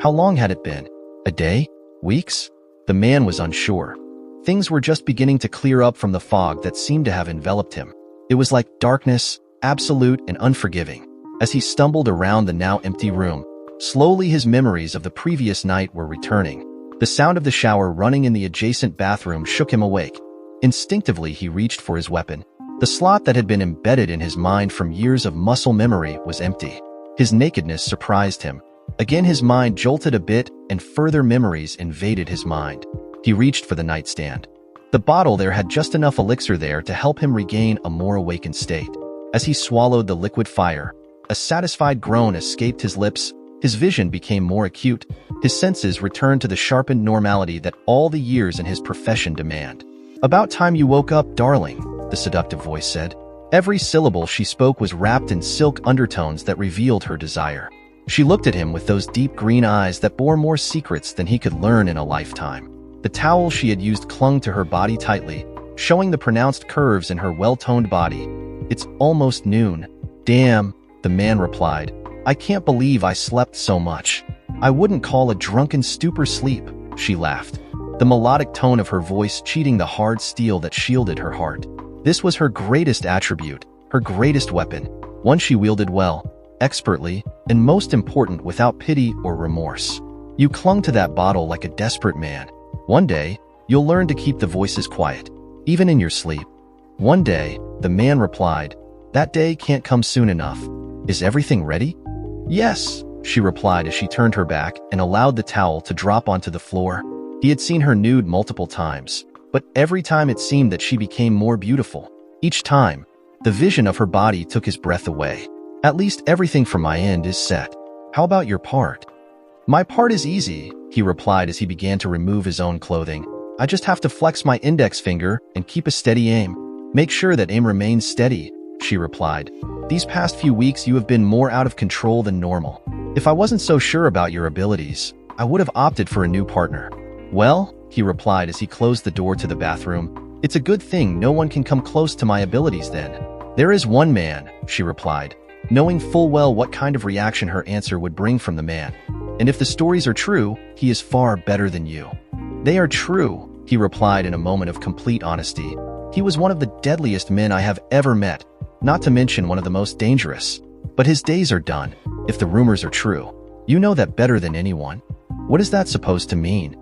How long had it been? A day? Weeks? The man was unsure. Things were just beginning to clear up from the fog that seemed to have enveloped him. It was like darkness, absolute and unforgiving. As he stumbled around the now empty room, slowly his memories of the previous night were returning. The sound of the shower running in the adjacent bathroom shook him awake. Instinctively, he reached for his weapon. The slot that had been embedded in his mind from years of muscle memory was empty. His nakedness surprised him. Again, his mind jolted a bit, and further memories invaded his mind. He reached for the nightstand. The bottle there had just enough elixir there to help him regain a more awakened state. As he swallowed the liquid fire, a satisfied groan escaped his lips. His vision became more acute. His senses returned to the sharpened normality that all the years in his profession demand. "About time you woke up, darling," the seductive voice said. Every syllable she spoke was wrapped in silk undertones that revealed her desire. She looked at him with those deep green eyes that bore more secrets than he could learn in a lifetime. The towel she had used clung to her body tightly, showing the pronounced curves in her well-toned body. "It's almost noon." "Damn," the man replied. "I can't believe I slept so much." "I wouldn't call a drunken stupor sleep," she laughed, the melodic tone of her voice cheating the hard steel that shielded her heart. This was her greatest attribute, her greatest weapon, one she wielded well, expertly, and most important, without pity or remorse. You clung to that bottle like a desperate man. One day, you'll learn to keep the voices quiet, even in your sleep. "One day," the man replied. "That day can't come soon enough. Is everything ready?" "Yes," she replied as she turned her back and allowed the towel to drop onto the floor. He had seen her nude multiple times, but every time it seemed that she became more beautiful. Each time, the vision of her body took his breath away. "At least everything from my end is set. How about your part?" "My part is easy," he replied as he began to remove his own clothing. "I just have to flex my index finger and keep a steady aim." "Make sure that aim remains steady," she replied. "These past few weeks you have been more out of control than normal. If I wasn't so sure about your abilities, I would have opted for a new partner." "Well," he replied as he closed the door to the bathroom, "it's a good thing no one can come close to my abilities then." "There is one man," she replied, knowing full well what kind of reaction her answer would bring from the man. "And if the stories are true, he is far better than you." "They are true," he replied in a moment of complete honesty. "He was one of the deadliest men I have ever met, not to mention one of the most dangerous. But his days are done, if the rumors are true. You know that better than anyone." "What is that supposed to mean?"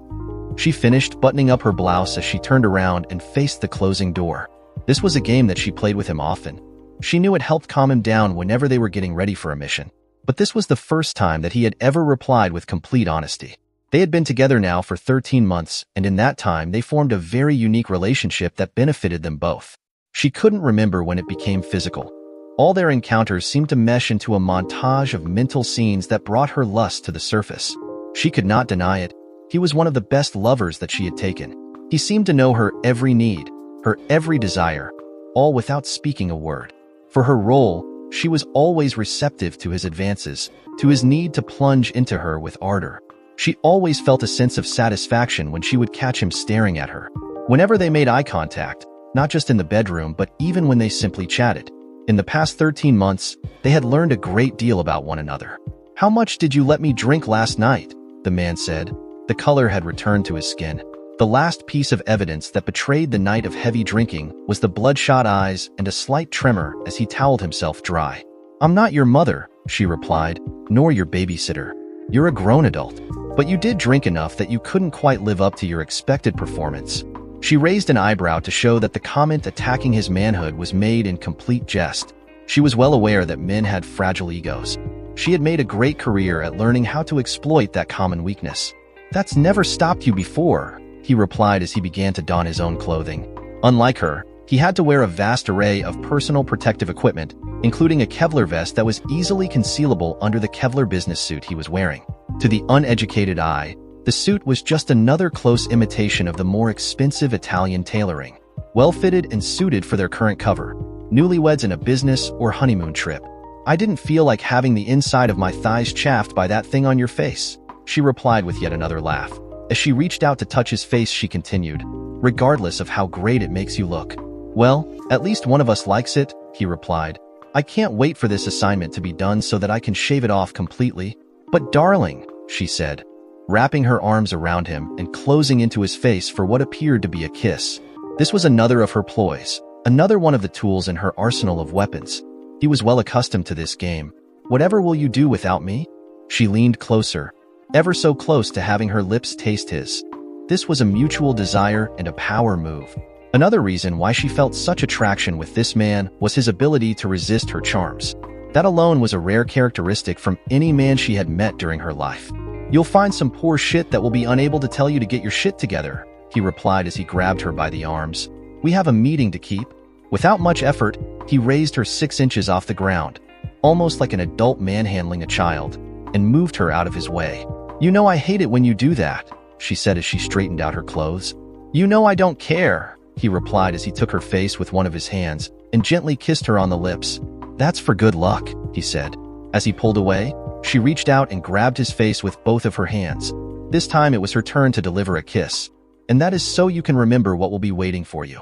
She finished buttoning up her blouse as she turned around and faced the closing door. This was a game that she played with him often. She knew it helped calm him down whenever they were getting ready for a mission. But this was the first time that he had ever replied with complete honesty. They had been together now for 13 months, and in that time they formed a very unique relationship that benefited them both. She couldn't remember when it became physical. All their encounters seemed to mesh into a montage of mental scenes that brought her lust to the surface. She could not deny it. He was one of the best lovers that she had taken. He seemed to know her every need, her every desire, all without speaking a word. For her role, she was always receptive to his advances, to his need to plunge into her with ardor. She always felt a sense of satisfaction when she would catch him staring at her. Whenever they made eye contact, not just in the bedroom but even when they simply chatted. In the past 13 months, they had learned a great deal about one another. "How much did you let me drink last night?" the man said. The color had returned to his skin. The last piece of evidence that betrayed the night of heavy drinking was the bloodshot eyes and a slight tremor as he toweled himself dry. "I'm not your mother," she replied, "nor your babysitter. You're a grown adult. But you did drink enough that you couldn't quite live up to your expected performance." She raised an eyebrow to show that the comment attacking his manhood was made in complete jest. She was well aware that men had fragile egos. She had made a great career at learning how to exploit that common weakness. "That's never stopped you before," he replied as he began to don his own clothing. Unlike her, he had to wear a vast array of personal protective equipment, including a Kevlar vest that was easily concealable under the Kevlar business suit he was wearing. To the uneducated eye, the suit was just another close imitation of the more expensive Italian tailoring, well-fitted and suited for their current cover, newlyweds in a business or honeymoon trip. "I didn't feel like having the inside of my thighs chaffed by that thing on your face," she replied with yet another laugh. As she reached out to touch his face, she continued, "Regardless of how great it makes you look." "Well, at least one of us likes it," he replied. "I can't wait for this assignment to be done so that I can shave it off completely." "But darling," she said, wrapping her arms around him and closing into his face for what appeared to be a kiss. This was another of her ploys, another one of the tools in her arsenal of weapons. He was well accustomed to this game. "Whatever will you do without me?" She leaned closer, ever so close to having her lips taste his. This was a mutual desire and a power move. Another reason why she felt such attraction with this man was his ability to resist her charms. That alone was a rare characteristic from any man she had met during her life. "You'll find some poor shit that will be unable to tell you to get your shit together," he replied as he grabbed her by the arms. "We have a meeting to keep." Without much effort, he raised her 6 inches off the ground, almost like an adult manhandling a child, and moved her out of his way. "You know I hate it when you do that," she said as she straightened out her clothes. "You know I don't care," he replied as he took her face with one of his hands and gently kissed her on the lips. "That's for good luck," he said. As he pulled away, she reached out and grabbed his face with both of her hands. This time it was her turn to deliver a kiss. "And that is so you can remember what will be waiting for you."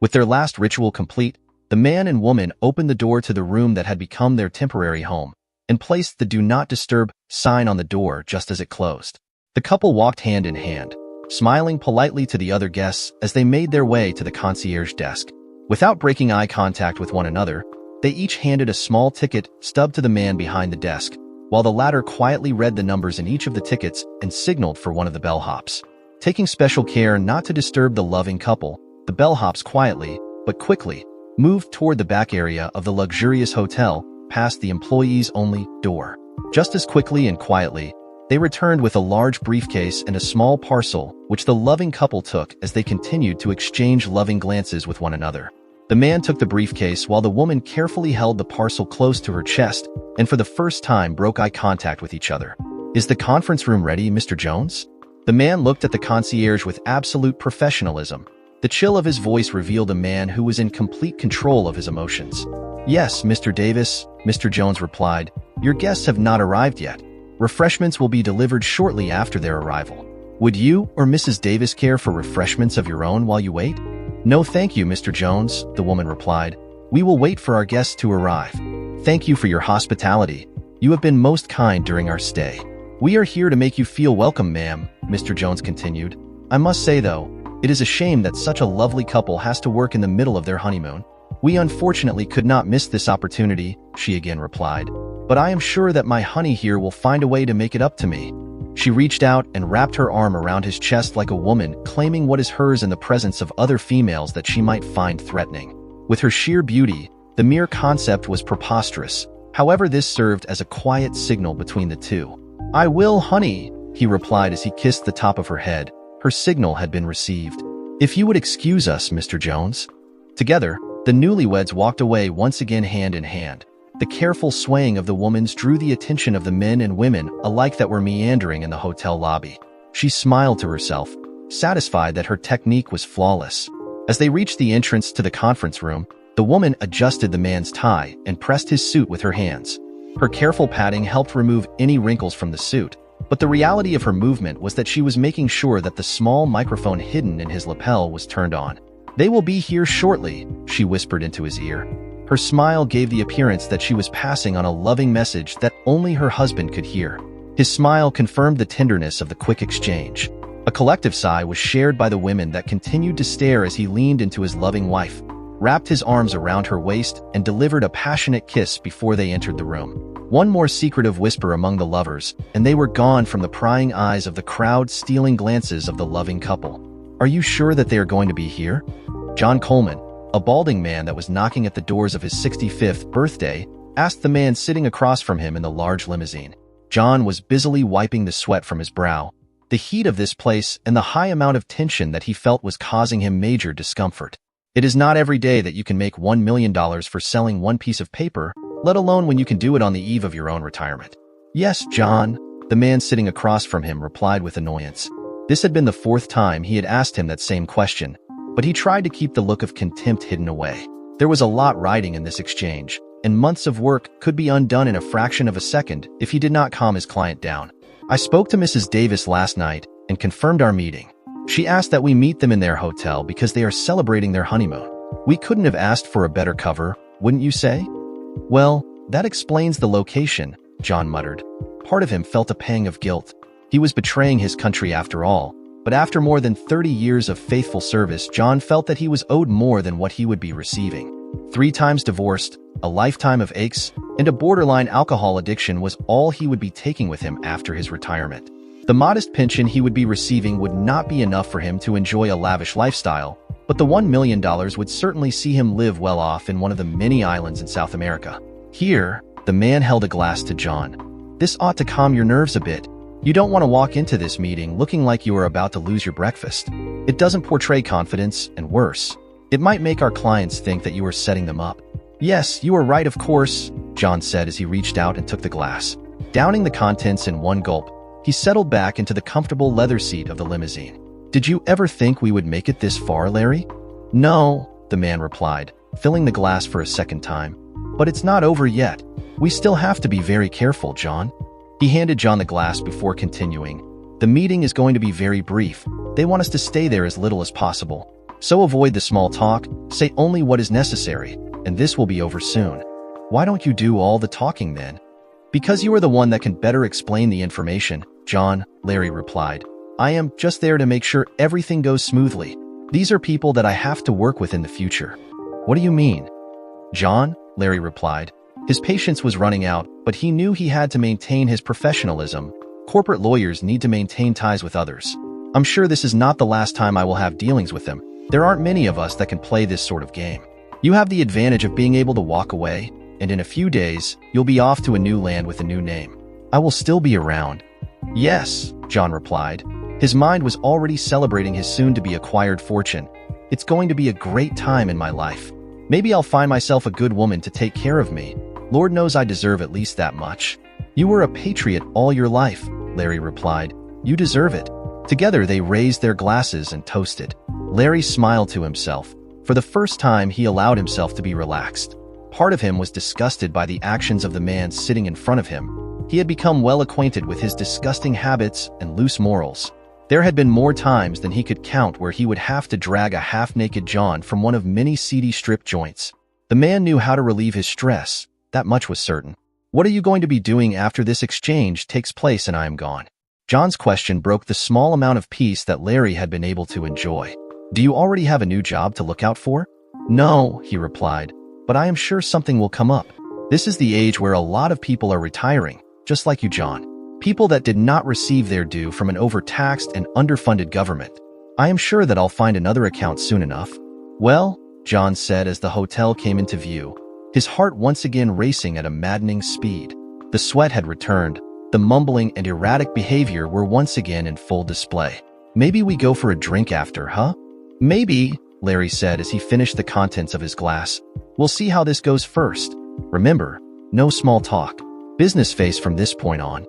With their last ritual complete, the man and woman opened the door to the room that had become their temporary home and placed the "Do Not Disturb" sign on the door just as it closed. The couple walked hand in hand, smiling politely to the other guests as they made their way to the concierge desk. Without breaking eye contact with one another, they each handed a small ticket stub to the man behind the desk, while the latter quietly read the numbers in each of the tickets and signaled for one of the bellhops. Taking special care not to disturb the loving couple, the bellhops quietly, but quickly, moved toward the back area of the luxurious hotel, past the employees-only door. Just as quickly and quietly, they returned with a large briefcase and a small parcel, which the loving couple took as they continued to exchange loving glances with one another. The man took the briefcase while the woman carefully held the parcel close to her chest and for the first time broke eye contact with each other. "Is the conference room ready, Mr. Jones?" The man looked at the concierge with absolute professionalism. The chill of his voice revealed a man who was in complete control of his emotions. "Yes, Mr. Davis," Mr. Jones replied. "Your guests have not arrived yet. Refreshments will be delivered shortly after their arrival. Would you or Mrs. Davis care for refreshments of your own while you wait?" "No, thank you, Mr. Jones," the woman replied. "We will wait for our guests to arrive. Thank you for your hospitality. You have been most kind during our stay." "We are here to make you feel welcome, ma'am," Mr. Jones continued. "I must say, though, it is a shame that such a lovely couple has to work in the middle of their honeymoon. We unfortunately could not miss this opportunity," she again replied. "But I am sure that my honey here will find a way to make it up to me." She reached out and wrapped her arm around his chest like a woman claiming what is hers in the presence of other females that she might find threatening. With her sheer beauty, the mere concept was preposterous. However, this served as a quiet signal between the two. "I will, honey," he replied as he kissed the top of her head. Her signal had been received. "If you would excuse us, Mr. Jones." Together, the newlyweds walked away once again hand in hand. The careful swaying of the woman's drew the attention of the men and women alike that were meandering in the hotel lobby. She smiled to herself, satisfied that her technique was flawless. As they reached the entrance to the conference room, the woman adjusted the man's tie and pressed his suit with her hands. Her careful patting helped remove any wrinkles from the suit, but the reality of her movement was that she was making sure that the small microphone hidden in his lapel was turned on. "They will be here shortly," she whispered into his ear. Her smile gave the appearance that she was passing on a loving message that only her husband could hear. His smile confirmed the tenderness of the quick exchange. A collective sigh was shared by the women that continued to stare as he leaned into his loving wife, wrapped his arms around her waist, and delivered a passionate kiss before they entered the room. One more secretive whisper among the lovers, and they were gone from the prying eyes of the crowd, stealing glances of the loving couple. "Are you sure that they are going to be here?" John Coleman, a balding man that was knocking at the doors of his 65th birthday, asked the man sitting across from him in the large limousine. John was busily wiping the sweat from his brow. The heat of this place and the high amount of tension that he felt was causing him major discomfort. It is not every day that you can make $1 million for selling one piece of paper, let alone when you can do it on the eve of your own retirement. "Yes, John," the man sitting across from him replied with annoyance. This had been the 4th time he had asked him that same question, but he tried to keep the look of contempt hidden away. There was a lot riding in this exchange, and months of work could be undone in a fraction of a second if he did not calm his client down. "I spoke to Mrs. Davis last night and confirmed our meeting. She asked that we meet them in their hotel because they are celebrating their honeymoon. We couldn't have asked for a better cover, wouldn't you say?" "Well, that explains the location," John muttered. Part of him felt a pang of guilt. He was betraying his country after all, but after more than 30 years of faithful service, John felt that he was owed more than what he would be receiving. 3 times divorced, a lifetime of aches, and a borderline alcohol addiction was all he would be taking with him after his retirement. The modest pension he would be receiving would not be enough for him to enjoy a lavish lifestyle, but the $1 million would certainly see him live well off in one of the many islands in South America. Here, the man held a glass to John. "This ought to calm your nerves a bit. You don't want to walk into this meeting looking like you are about to lose your breakfast. It doesn't portray confidence, and worse, it might make our clients think that you are setting them up." "Yes, you are right, of course," John said as he reached out and took the glass. Downing the contents in one gulp, he settled back into the comfortable leather seat of the limousine. "Did you ever think we would make it this far, Larry?" "No," the man replied, filling the glass for a second time. "But it's not over yet. We still have to be very careful, John." He handed John the glass before continuing. "The meeting is going to be very brief. They want us to stay there as little as possible. So avoid the small talk, say only what is necessary, and this will be over soon." "Why don't you do all the talking then?" "Because you are the one that can better explain the information, John," Larry replied. "I am just there to make sure everything goes smoothly. These are people that I have to work with in the future." "What do you mean?" "John," Larry replied. His patience was running out, but he knew he had to maintain his professionalism. Corporate lawyers need to maintain ties with others. "I'm sure this is not the last time I will have dealings with them. There aren't many of us that can play this sort of game. You have the advantage of being able to walk away, and in a few days, you'll be off to a new land with a new name. I will still be around." "Yes," John replied. His mind was already celebrating his soon-to-be-acquired fortune. "It's going to be a great time in my life. Maybe I'll find myself a good woman to take care of me. Lord knows I deserve at least that much." "You were a patriot all your life," Larry replied. "You deserve it." Together they raised their glasses and toasted. Larry smiled to himself. For the first time, he allowed himself to be relaxed. Part of him was disgusted by the actions of the man sitting in front of him. He had become well acquainted with his disgusting habits and loose morals. There had been more times than he could count where he would have to drag a half-naked John from one of many seedy strip joints. The man knew how to relieve his stress, that much was certain. "What are you going to be doing after this exchange takes place and I am gone?" John's question broke the small amount of peace that Larry had been able to enjoy. "Do you already have a new job to look out for?" "No," he replied, "but I am sure something will come up. This is the age where a lot of people are retiring, just like you, John. People that did not receive their due from an overtaxed and underfunded government. I am sure that I'll find another account soon enough." "Well," John said as the hotel came into view, his heart once again racing at a maddening speed. The sweat had returned. The mumbling and erratic behavior were once again in full display. "Maybe we go for a drink after, huh?" "Maybe," Larry said as he finished the contents of his glass. "We'll see how this goes first. Remember, no small talk. Business face from this point on."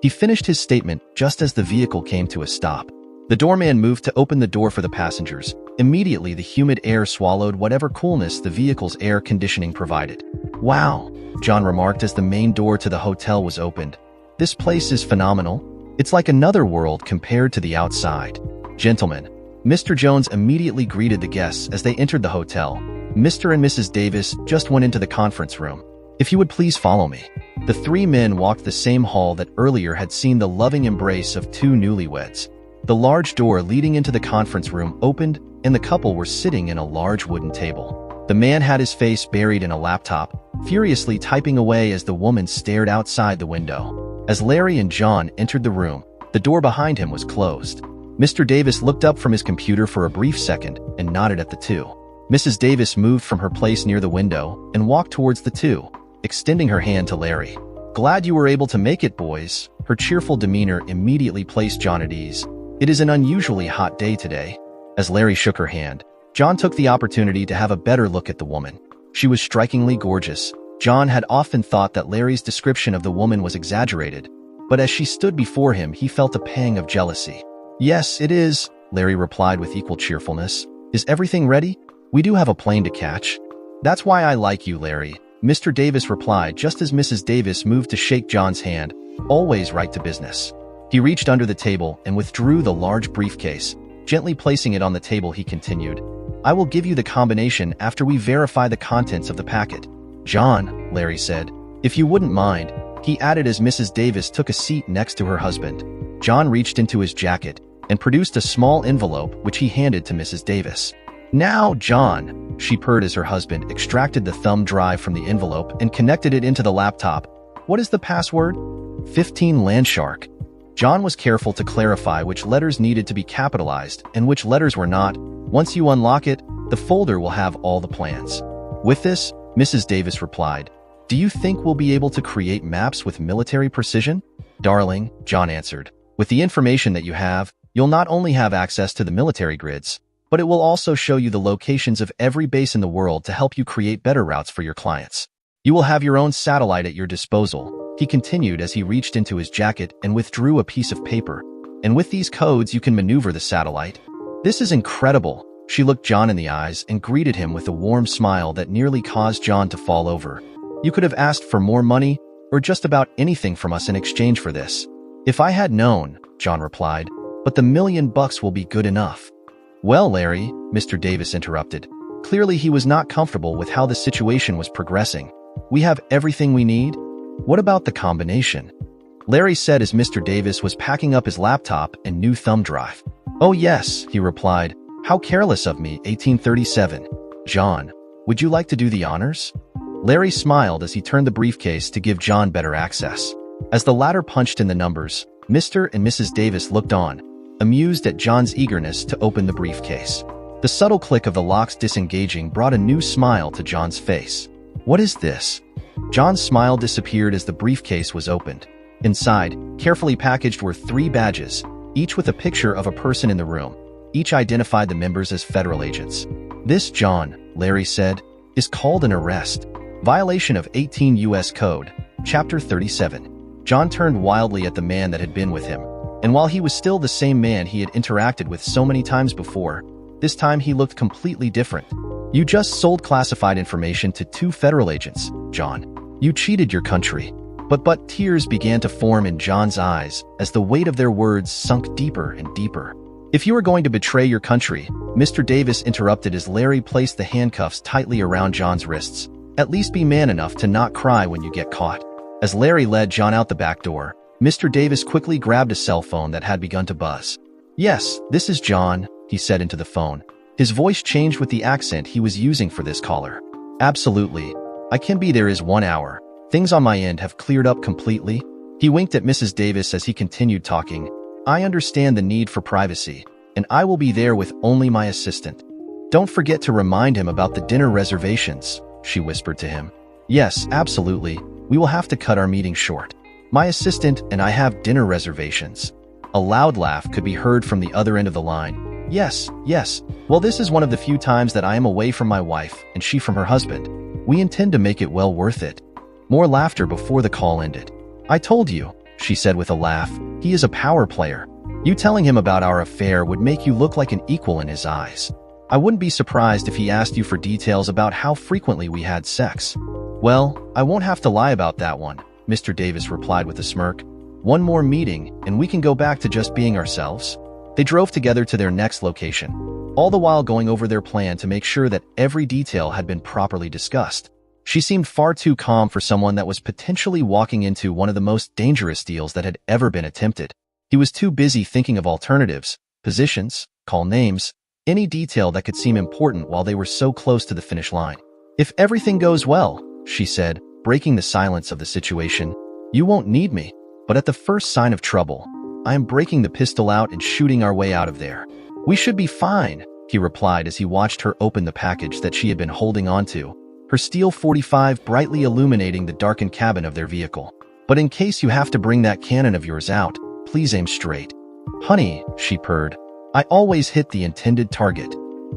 He finished his statement just as the vehicle came to a stop. The doorman moved to open the door for the passengers. Immediately, the humid air swallowed whatever coolness the vehicle's air conditioning provided. "Wow," John remarked as the main door to the hotel was opened. "This place is phenomenal. It's like another world compared to the outside." "Gentlemen," Mr. Jones immediately greeted the guests as they entered the hotel. "Mr. and Mrs. Davis just went into the conference room. If you would please follow me." The 3 men walked the same hall that earlier had seen the loving embrace of 2 newlyweds. The large door leading into the conference room opened, and the couple were sitting in a large wooden table. The man had his face buried in a laptop, furiously typing away as the woman stared outside the window. As Larry and John entered the room, the door behind him was closed. Mr. Davis looked up from his computer for a brief second and nodded at the 2. Mrs. Davis moved from her place near the window and walked towards the 2, extending her hand to Larry. "Glad you were able to make it, boys." Her cheerful demeanor immediately placed John at ease. "It is an unusually hot day today." As Larry shook her hand, John took the opportunity to have a better look at the woman. She was strikingly gorgeous. John had often thought that Larry's description of the woman was exaggerated, but as she stood before him, he felt a pang of jealousy. "Yes, it is," Larry replied with equal cheerfulness. "Is everything ready? We do have a plane to catch." "That's why I like you, Larry," Mr. Davis replied just as Mrs. Davis moved to shake John's hand. "Always right to business." He reached under the table and withdrew the large briefcase. Gently placing it on the table, he continued, "I will give you the combination after we verify the contents of the packet." "John," Larry said, "if you wouldn't mind," he added as Mrs. Davis took a seat next to her husband. John reached into his jacket and produced a small envelope which he handed to Mrs. Davis. "Now, John," she purred as her husband extracted the thumb drive from the envelope and connected it into the laptop. "What is the password?" 15 Landshark. John was careful to clarify which letters needed to be capitalized and which letters were not. "Once you unlock it, the folder will have all the plans." With this, Mrs. Davis replied, "Do you think we'll be able to create maps with military precision?" "Darling," John answered, "with the information that you have, you'll not only have access to the military grids, but it will also show you the locations of every base in the world to help you create better routes for your clients. You will have your own satellite at your disposal," he continued as he reached into his jacket and withdrew a piece of paper. "And with these codes, you can maneuver the satellite." "This is incredible." She looked John in the eyes and greeted him with a warm smile that nearly caused John to fall over. "You could have asked for more money or just about anything from us in exchange for this." "If I had known," John replied, "but the $1,000,000 will be good enough." "Well, Larry," Mr. Davis interrupted. Clearly he was not comfortable with how the situation was progressing. "We have everything we need? What about the combination?" Larry said as Mr. Davis was packing up his laptop and new thumb drive. "Oh yes," he replied. "How careless of me, 1837. John, would you like to do the honors?" Larry smiled as he turned the briefcase to give John better access. As the latter punched in the numbers, Mr. and Mrs. Davis looked on, amused at John's eagerness to open the briefcase. The subtle click of the locks disengaging brought a new smile to John's face. "What is this?" John's smile disappeared as the briefcase was opened. Inside, carefully packaged, were 3 badges, each with a picture of a person in the room. Each identified the members as federal agents. "This, John," Larry said, "is called an arrest. Violation of 18 U.S. Code, Chapter 37. John turned wildly at the man that had been with him. And while he was still the same man he had interacted with so many times before, this time he looked completely different. "You just sold classified information to 2 federal agents, John. You cheated your country." But tears began to form in John's eyes as the weight of their words sunk deeper and deeper. "If you are going to betray your country," Mr. Davis interrupted as Larry placed the handcuffs tightly around John's wrists, "at least be man enough to not cry when you get caught." As Larry led John out the back door, Mr. Davis quickly grabbed a cell phone that had begun to buzz. "Yes, this is John," he said into the phone. His voice changed with the accent he was using for this caller. "Absolutely. I can be there is 1 hour. Things on my end have cleared up completely." He winked at Mrs. Davis as he continued talking. "I understand the need for privacy, and I will be there with only my assistant. Don't forget to remind him about the dinner reservations," she whispered to him. "Yes, absolutely. We will have to cut our meeting short. My assistant and I have dinner reservations." A loud laugh could be heard from the other end of the line. Yes. Well, this is one of the few times that I am away from my wife and she from her husband. We intend to make it well worth it." More laughter before the call ended. "I told you," she said with a laugh. "He is a power player. You telling him about our affair would make you look like an equal in his eyes. I wouldn't be surprised if he asked you for details about how frequently we had sex." "Well, I won't have to lie about that one," Mr. Davis replied with a smirk. "One more meeting, and we can go back to just being ourselves." They drove together to their next location, all the while going over their plan to make sure that every detail had been properly discussed. She seemed far too calm for someone that was potentially walking into one of the most dangerous deals that had ever been attempted. He was too busy thinking of alternatives, positions, call names, any detail that could seem important while they were so close to the finish line. "If everything goes well," she said, breaking the silence of the situation, "you won't need me. But at the first sign of trouble, I am breaking the pistol out and shooting our way out of there." "We should be fine," he replied as he watched her open the package that she had been holding onto, her steel .45 brightly illuminating the darkened cabin of their vehicle. "But in case you have to bring that cannon of yours out, please aim straight." "Honey," she purred, "I always hit the intended target."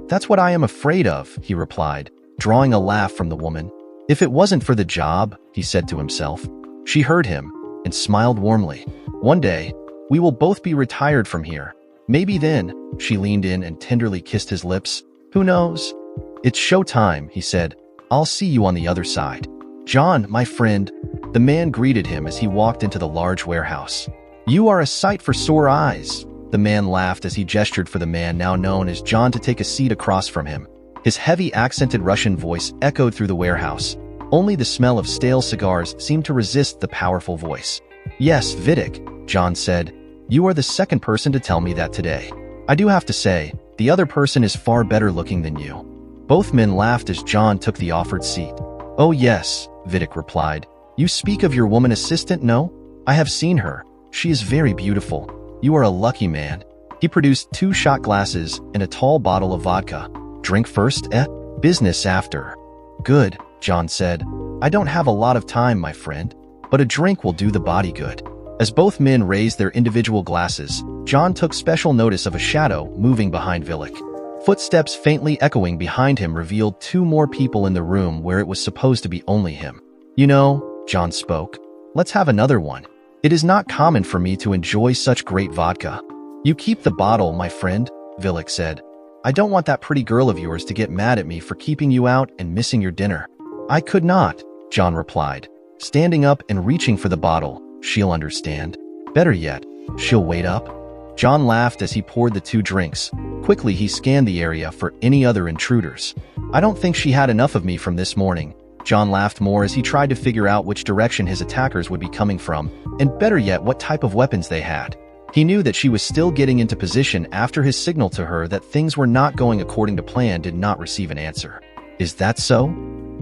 "That's what I am afraid of," he replied, drawing a laugh from the woman. "If it wasn't for the job," he said to himself. She heard him and smiled warmly. "One day, we will both be retired from here. Maybe then," she leaned in and tenderly kissed his lips. "Who knows?" "It's showtime," he said. "I'll see you on the other side." "John, my friend," the man greeted him as he walked into the large warehouse. "You are a sight for sore eyes." The man laughed as he gestured for the man now known as John to take a seat across from him. His heavy accented Russian voice echoed through the warehouse. Only the smell of stale cigars seemed to resist the powerful voice. "Yes, Vidic," John said. You are the second person to tell me that today. I do have to say, the other person is far better looking than you. Both men laughed as John took the offered seat. Oh yes, Vidic replied. You speak of your woman assistant, no? I have seen her. She is very beautiful. You are a lucky man. He produced 2 shot glasses and a tall bottle of vodka. Drink first, eh? Business after. Good, John said. I don't have a lot of time, my friend, but a drink will do the body good. As both men raised their individual glasses, John took special notice of a shadow moving behind Vidic. Footsteps faintly echoing behind him revealed 2 more people in the room where it was supposed to be only him. You know, John spoke, let's have another one. It is not common for me to enjoy such great vodka. You keep the bottle, my friend, Vidic said. I don't want that pretty girl of yours to get mad at me for keeping you out and missing your dinner. I could not, John replied, standing up and reaching for the bottle. She'll understand. Better yet, she'll wait up. John laughed as he poured the 2 drinks. Quickly, he scanned the area for any other intruders. I don't think she had enough of me from this morning. John laughed more as he tried to figure out which direction his attackers would be coming from, and better yet, what type of weapons they had. He knew that she was still getting into position after his signal to her that things were not going according to plan did not receive an answer. Is that so?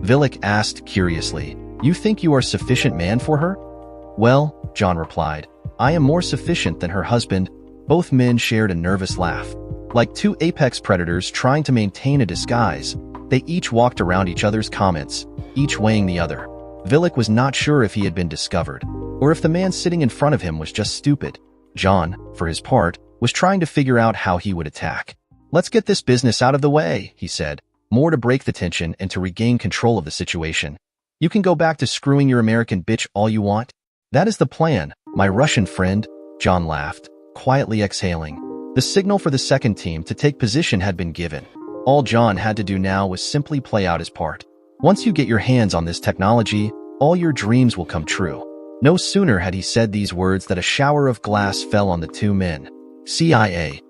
Vidic asked curiously. You think you are sufficient man for her? Well, John replied, I am more sufficient than her husband. Both men shared a nervous laugh. Like 2 apex predators trying to maintain a disguise, they each walked around each other's comments, each weighing the other. Vidic was not sure if he had been discovered, or if the man sitting in front of him was just stupid. John, for his part, was trying to figure out how he would attack. Let's get this business out of the way, he said, more to break the tension and to regain control of the situation. You can go back to screwing your American bitch all you want. That is the plan, my Russian friend, John laughed, quietly exhaling. The signal for the second team to take position had been given. All John had to do now was simply play out his part. Once you get your hands on this technology, all your dreams will come true. No sooner had he said these words that a shower of glass fell on the 2 men. CIA.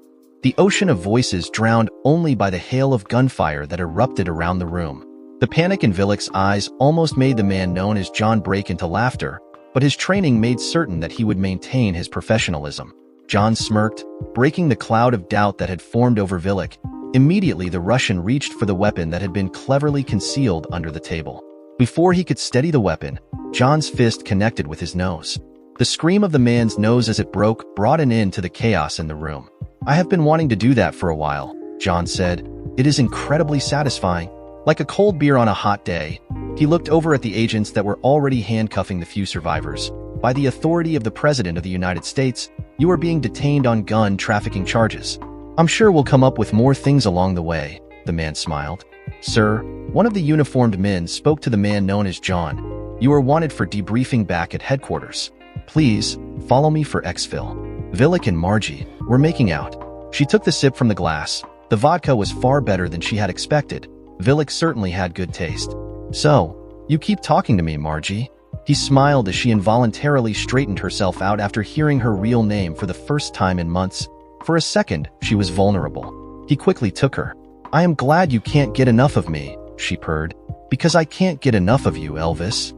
The ocean of voices drowned only by the hail of gunfire that erupted around the room. The panic in Vidic's eyes almost made the man known as John break into laughter, but his training made certain that he would maintain his professionalism. John smirked, breaking the cloud of doubt that had formed over Vidic. Immediately, the Russian reached for the weapon that had been cleverly concealed under the table. Before he could steady the weapon, John's fist connected with his nose. The scream of the man's nose as it broke brought an end to the chaos in the room. I have been wanting to do that for a while, John said. It is incredibly satisfying. Like a cold beer on a hot day. He looked over at the agents that were already handcuffing the few survivors. By the authority of the President of the United States, you are being detained on gun trafficking charges. I'm sure we'll come up with more things along the way, the man smiled. Sir, one of the uniformed men spoke to the man known as John. You are wanted for debriefing back at headquarters. Please, follow me for exfil. Vidic and Margie were making out. She took the sip from the glass. The vodka was far better than she had expected. Vidic certainly had good taste. So, you keep talking to me, Margie? He smiled as she involuntarily straightened herself out after hearing her real name for the first time in months. For a second, she was vulnerable. He quickly took her. I am glad you can't get enough of me, she purred. Because I can't get enough of you, Elvis.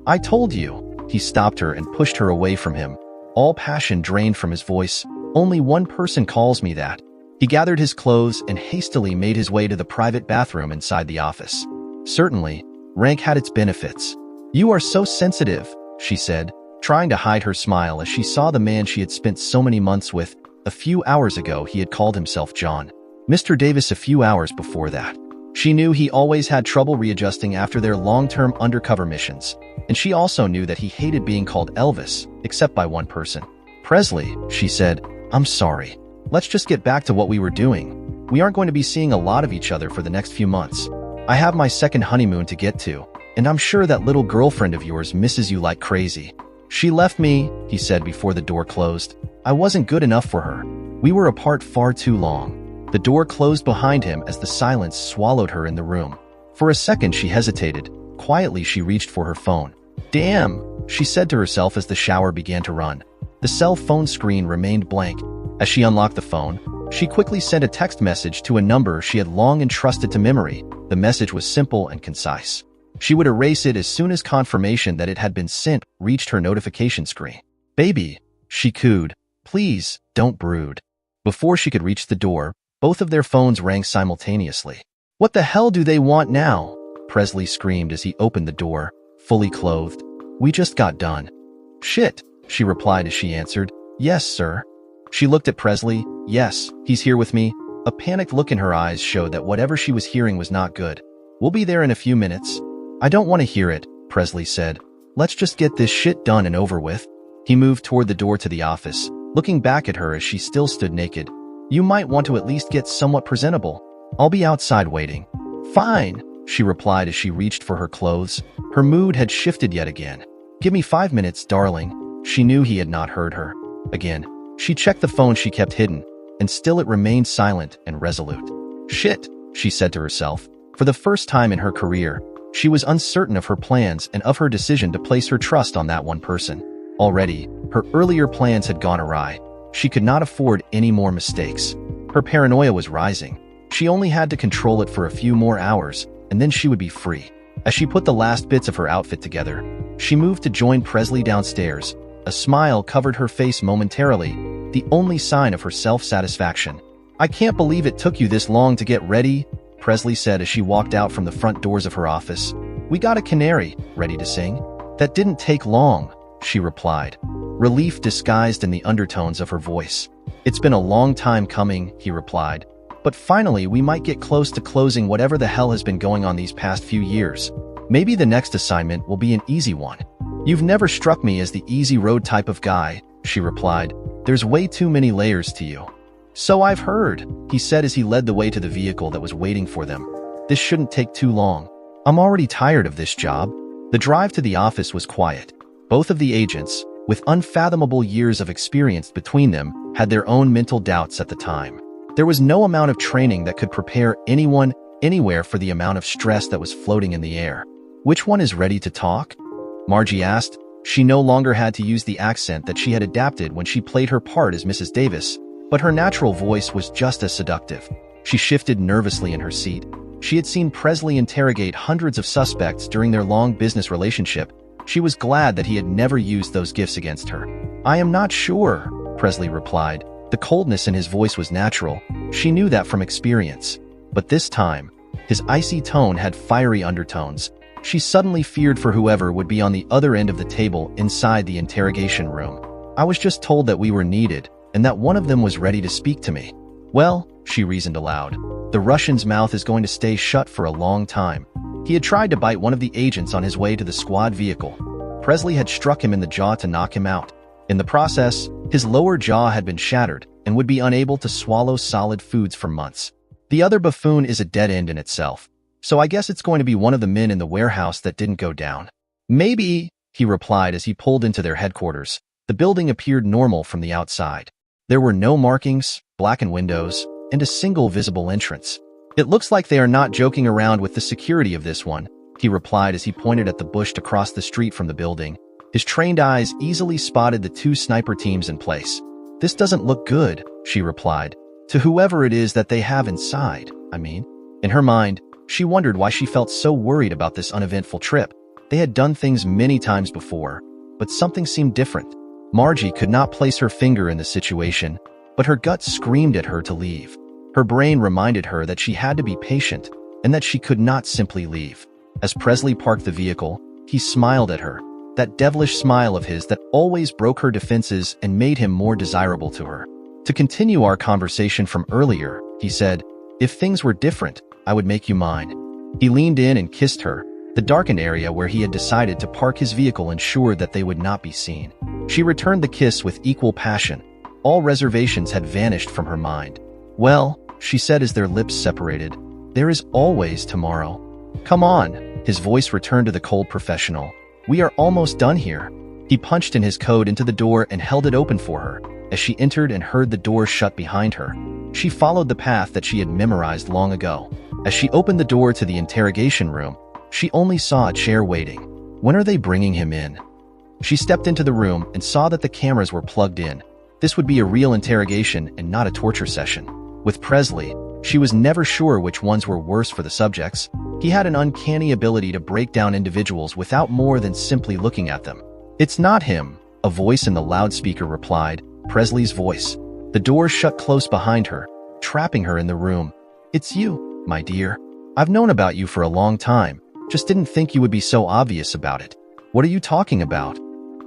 I told you. He stopped her and pushed her away from him. All passion drained from his voice. Only one person calls me that. He gathered his clothes and hastily made his way to the private bathroom inside the office. Certainly, rank had its benefits. You are so sensitive, she said, trying to hide her smile as she saw the man she had spent so many months with. A few hours ago, he had called himself John. Mr. Davis a few hours before that. She knew he always had trouble readjusting after their long-term undercover missions. And she also knew that he hated being called Elvis, except by one person. Presley, she said, I'm sorry. Let's just get back to what we were doing. We aren't going to be seeing a lot of each other for the next few months. I have my second honeymoon to get to, and I'm sure that little girlfriend of yours misses you like crazy. She left me, he said before the door closed. I wasn't good enough for her. We were apart far too long. The door closed behind him as the silence swallowed her in the room. For a second she hesitated. Quietly she reached for her phone. Damn, she said to herself as the shower began to run. The cell phone screen remained blank. As she unlocked the phone, she quickly sent a text message to a number she had long entrusted to memory. The message was simple and concise. She would erase it as soon as confirmation that it had been sent reached her notification screen. Baby, she cooed, Please, don't brood. Before she could reach the door, both of their phones rang simultaneously. What the hell do they want now? Presley screamed as he opened the door, fully clothed. We just got done. Shit, she replied as she answered. Yes, sir. She looked at Presley. Yes, he's here with me. A panicked look in her eyes showed that whatever she was hearing was not good. We'll be there in a few minutes. I don't want to hear it, Presley said. Let's just get this shit done and over with. He moved toward the door to the office, looking back at her as she still stood naked. You might want to at least get somewhat presentable. I'll be outside waiting. Fine, she replied as she reached for her clothes. Her mood had shifted yet again. Give me 5 minutes, darling. She knew he had not heard her. Again, she checked the phone she kept hidden, and still it remained silent and resolute. Shit, she said to herself. For the first time in her career, she was uncertain of her plans and of her decision to place her trust on that one person. Already, her earlier plans had gone awry. She could not afford any more mistakes. Her paranoia was rising. She only had to control it for a few more hours, and then she would be free. As she put the last bits of her outfit together, she moved to join Presley downstairs. A smile covered her face momentarily, the only sign of her self-satisfaction. I can't believe it took you this long to get ready, Presley said as she walked out from the front doors of her office. We got a canary, ready to sing. That didn't take long, she replied, relief disguised in the undertones of her voice. It's been a long time coming, he replied. But finally, we might get close to closing whatever the hell has been going on these past few years. Maybe the next assignment will be an easy one. You've never struck me as the easy road type of guy, she replied. There's way too many layers to you. So I've heard, he said as he led the way to the vehicle that was waiting for them. This shouldn't take too long. I'm already tired of this job. The drive to the office was quiet. Both of the agents, with unfathomable years of experience between them, had their own mental doubts at the time. There was no amount of training that could prepare anyone, anywhere for the amount of stress that was floating in the air. Which one is ready to talk? Margie asked. She no longer had to use the accent that she had adapted when she played her part as Mrs. Davis, but her natural voice was just as seductive. She shifted nervously in her seat. She had seen Presley interrogate hundreds of suspects during their long business relationship. She was glad that he had never used those gifts against her. I am not sure, Presley replied. The coldness in his voice was natural. She knew that from experience. But this time, his icy tone had fiery undertones. She suddenly feared for whoever would be on the other end of the table inside the interrogation room. I was just told that we were needed, and that one of them was ready to speak to me. Well, she reasoned aloud, the Russian's mouth is going to stay shut for a long time. He had tried to bite one of the agents on his way to the squad vehicle. Presley had struck him in the jaw to knock him out. In the process, his lower jaw had been shattered and would be unable to swallow solid foods for months. The other buffoon is a dead end in itself, so I guess it's going to be one of the men in the warehouse that didn't go down. Maybe, he replied as he pulled into their headquarters. The building appeared normal from the outside. There were no markings, blackened windows, and a single visible entrance. It looks like they are not joking around with the security of this one, he replied as he pointed at the bush across the street from the building. His trained eyes easily spotted the 2 sniper teams in place. This doesn't look good, she replied, to whoever it is that they have inside, I mean. In her mind, she wondered why she felt so worried about this uneventful trip. They had done things many times before, but something seemed different. Margie could not place her finger in the situation, but her gut screamed at her to leave. Her brain reminded her that she had to be patient and that she could not simply leave. As Presley parked the vehicle, he smiled at her. That devilish smile of his that always broke her defenses and made him more desirable to her. To continue our conversation from earlier, he said, if things were different, I would make you mine. He leaned in and kissed her. The darkened area where he had decided to park his vehicle ensured that they would not be seen. She returned the kiss with equal passion. All reservations had vanished from her mind. Well, she said as their lips separated, there is always tomorrow. Come on, his voice returned to the cold professional. We are almost done here. He punched in his code into the door and held it open for her. As she entered and heard the door shut behind her, she followed the path that she had memorized long ago. As she opened the door to the interrogation room, she only saw a chair waiting. When are they bringing him in? She stepped into the room and saw that the cameras were plugged in. This would be a real interrogation and not a torture session. With Presley, she was never sure which ones were worse for the subjects. He had an uncanny ability to break down individuals without more than simply looking at them. It's not him, a voice in the loudspeaker replied. Presley's voice. The door shut close behind her, trapping her in the room. "It's you, my dear. I've known about you for a long time, just didn't think you would be so obvious about it. What are you talking about?"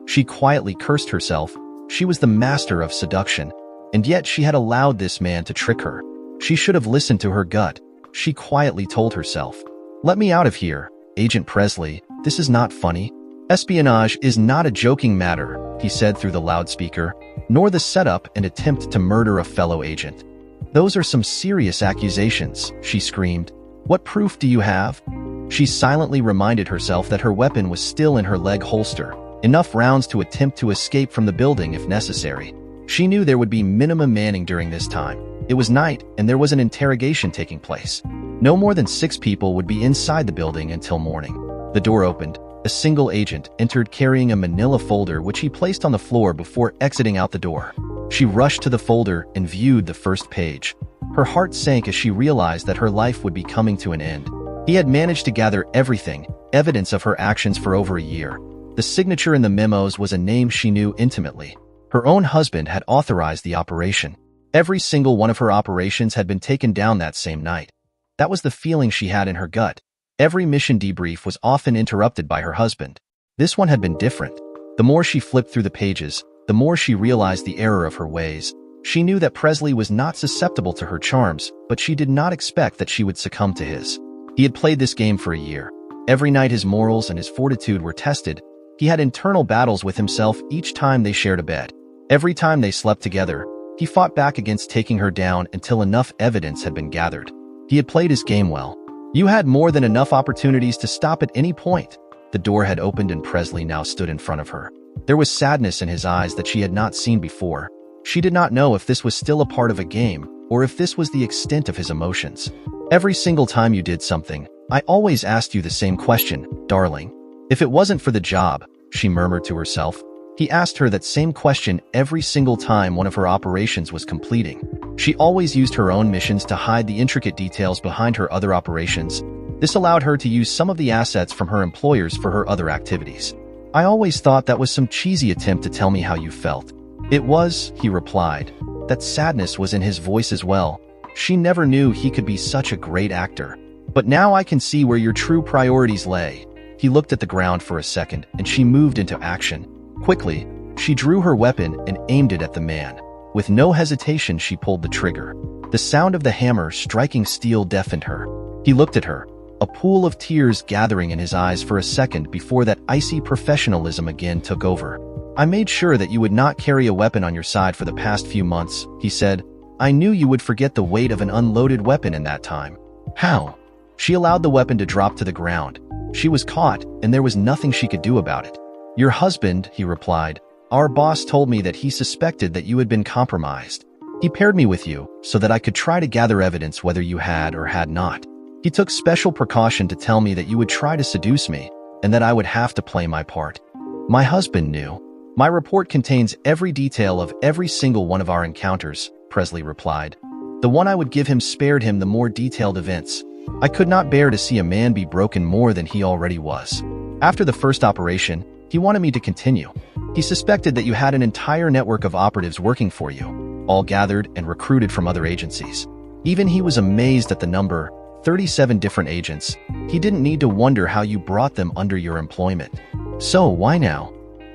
She quietly cursed herself. She was the master of seduction, and yet she had allowed this man to trick her. She should have listened to her gut. She quietly told herself, "Let me out of here, Agent Presley. This is not funny. Espionage is not a joking matter," he said through the loudspeaker, "nor the setup and attempt to murder a fellow agent. Those are some serious accusations," she screamed. "What proof do you have?" She silently reminded herself that her weapon was still in her leg holster, enough rounds to attempt to escape from the building if necessary. She knew there would be minimum manning during this time. It was night, and there was an interrogation taking place. No more than 6 people would be inside the building until morning. The door opened. A single agent entered carrying a manila folder which he placed on the floor before exiting out the door. She rushed to the folder and viewed the first page. Her heart sank as she realized that her life would be coming to an end. He had managed to gather everything, evidence of her actions for over a year. The signature in the memos was a name she knew intimately. Her own husband had authorized the operation. Every single one of her operations had been taken down that same night. That was the feeling she had in her gut. Every mission debrief was often interrupted by her husband. This one had been different. The more she flipped through the pages, the more she realized the error of her ways. She knew that Presley was not susceptible to her charms, but she did not expect that she would succumb to his. He had played this game for a year. Every night his morals and his fortitude were tested. He had internal battles with himself each time they shared a bed. Every time they slept together, he fought back against taking her down until enough evidence had been gathered. He had played his game well. You had more than enough opportunities to stop at any point. The door had opened and Presley now stood in front of her. There was sadness in his eyes that she had not seen before. She did not know if this was still a part of a game, or if this was the extent of his emotions. "Every single time you did something, I always asked you the same question, darling. If it wasn't for the job," she murmured to herself. He asked her that same question every single time one of her operations was completing. She always used her own missions to hide the intricate details behind her other operations. This allowed her to use some of the assets from her employers for her other activities. "I always thought that was some cheesy attempt to tell me how you felt." "It was," he replied. That sadness was in his voice as well. She never knew he could be such a great actor. "But now I can see where your true priorities lay." He looked at the ground for a second, and she moved into action. Quickly, she drew her weapon and aimed it at the man. With no hesitation, she pulled the trigger. The sound of the hammer striking steel deafened her. He looked at her, a pool of tears gathering in his eyes for a second before that icy professionalism again took over. "I made sure that you would not carry a weapon on your side for the past few months," he said. "I knew you would forget the weight of an unloaded weapon in that time." "How?" She allowed the weapon to drop to the ground. She was caught, and there was nothing she could do about it. "Your husband," he replied. "Our boss told me that he suspected that you had been compromised. He paired me with you so that I could try to gather evidence whether you had or had not. He took special precaution to tell me that you would try to seduce me and that I would have to play my part. My husband knew. My report contains every detail of every single one of our encounters," Presley replied. "The one I would give him spared him the more detailed events. I could not bear to see a man be broken more than he already was. After the first operation, he wanted me to continue. He suspected that you had an entire network of operatives working for you, all gathered and recruited from other agencies. Even he was amazed at the number, 37 different agents. He didn't need to wonder how you brought them under your employment." "So, why now?"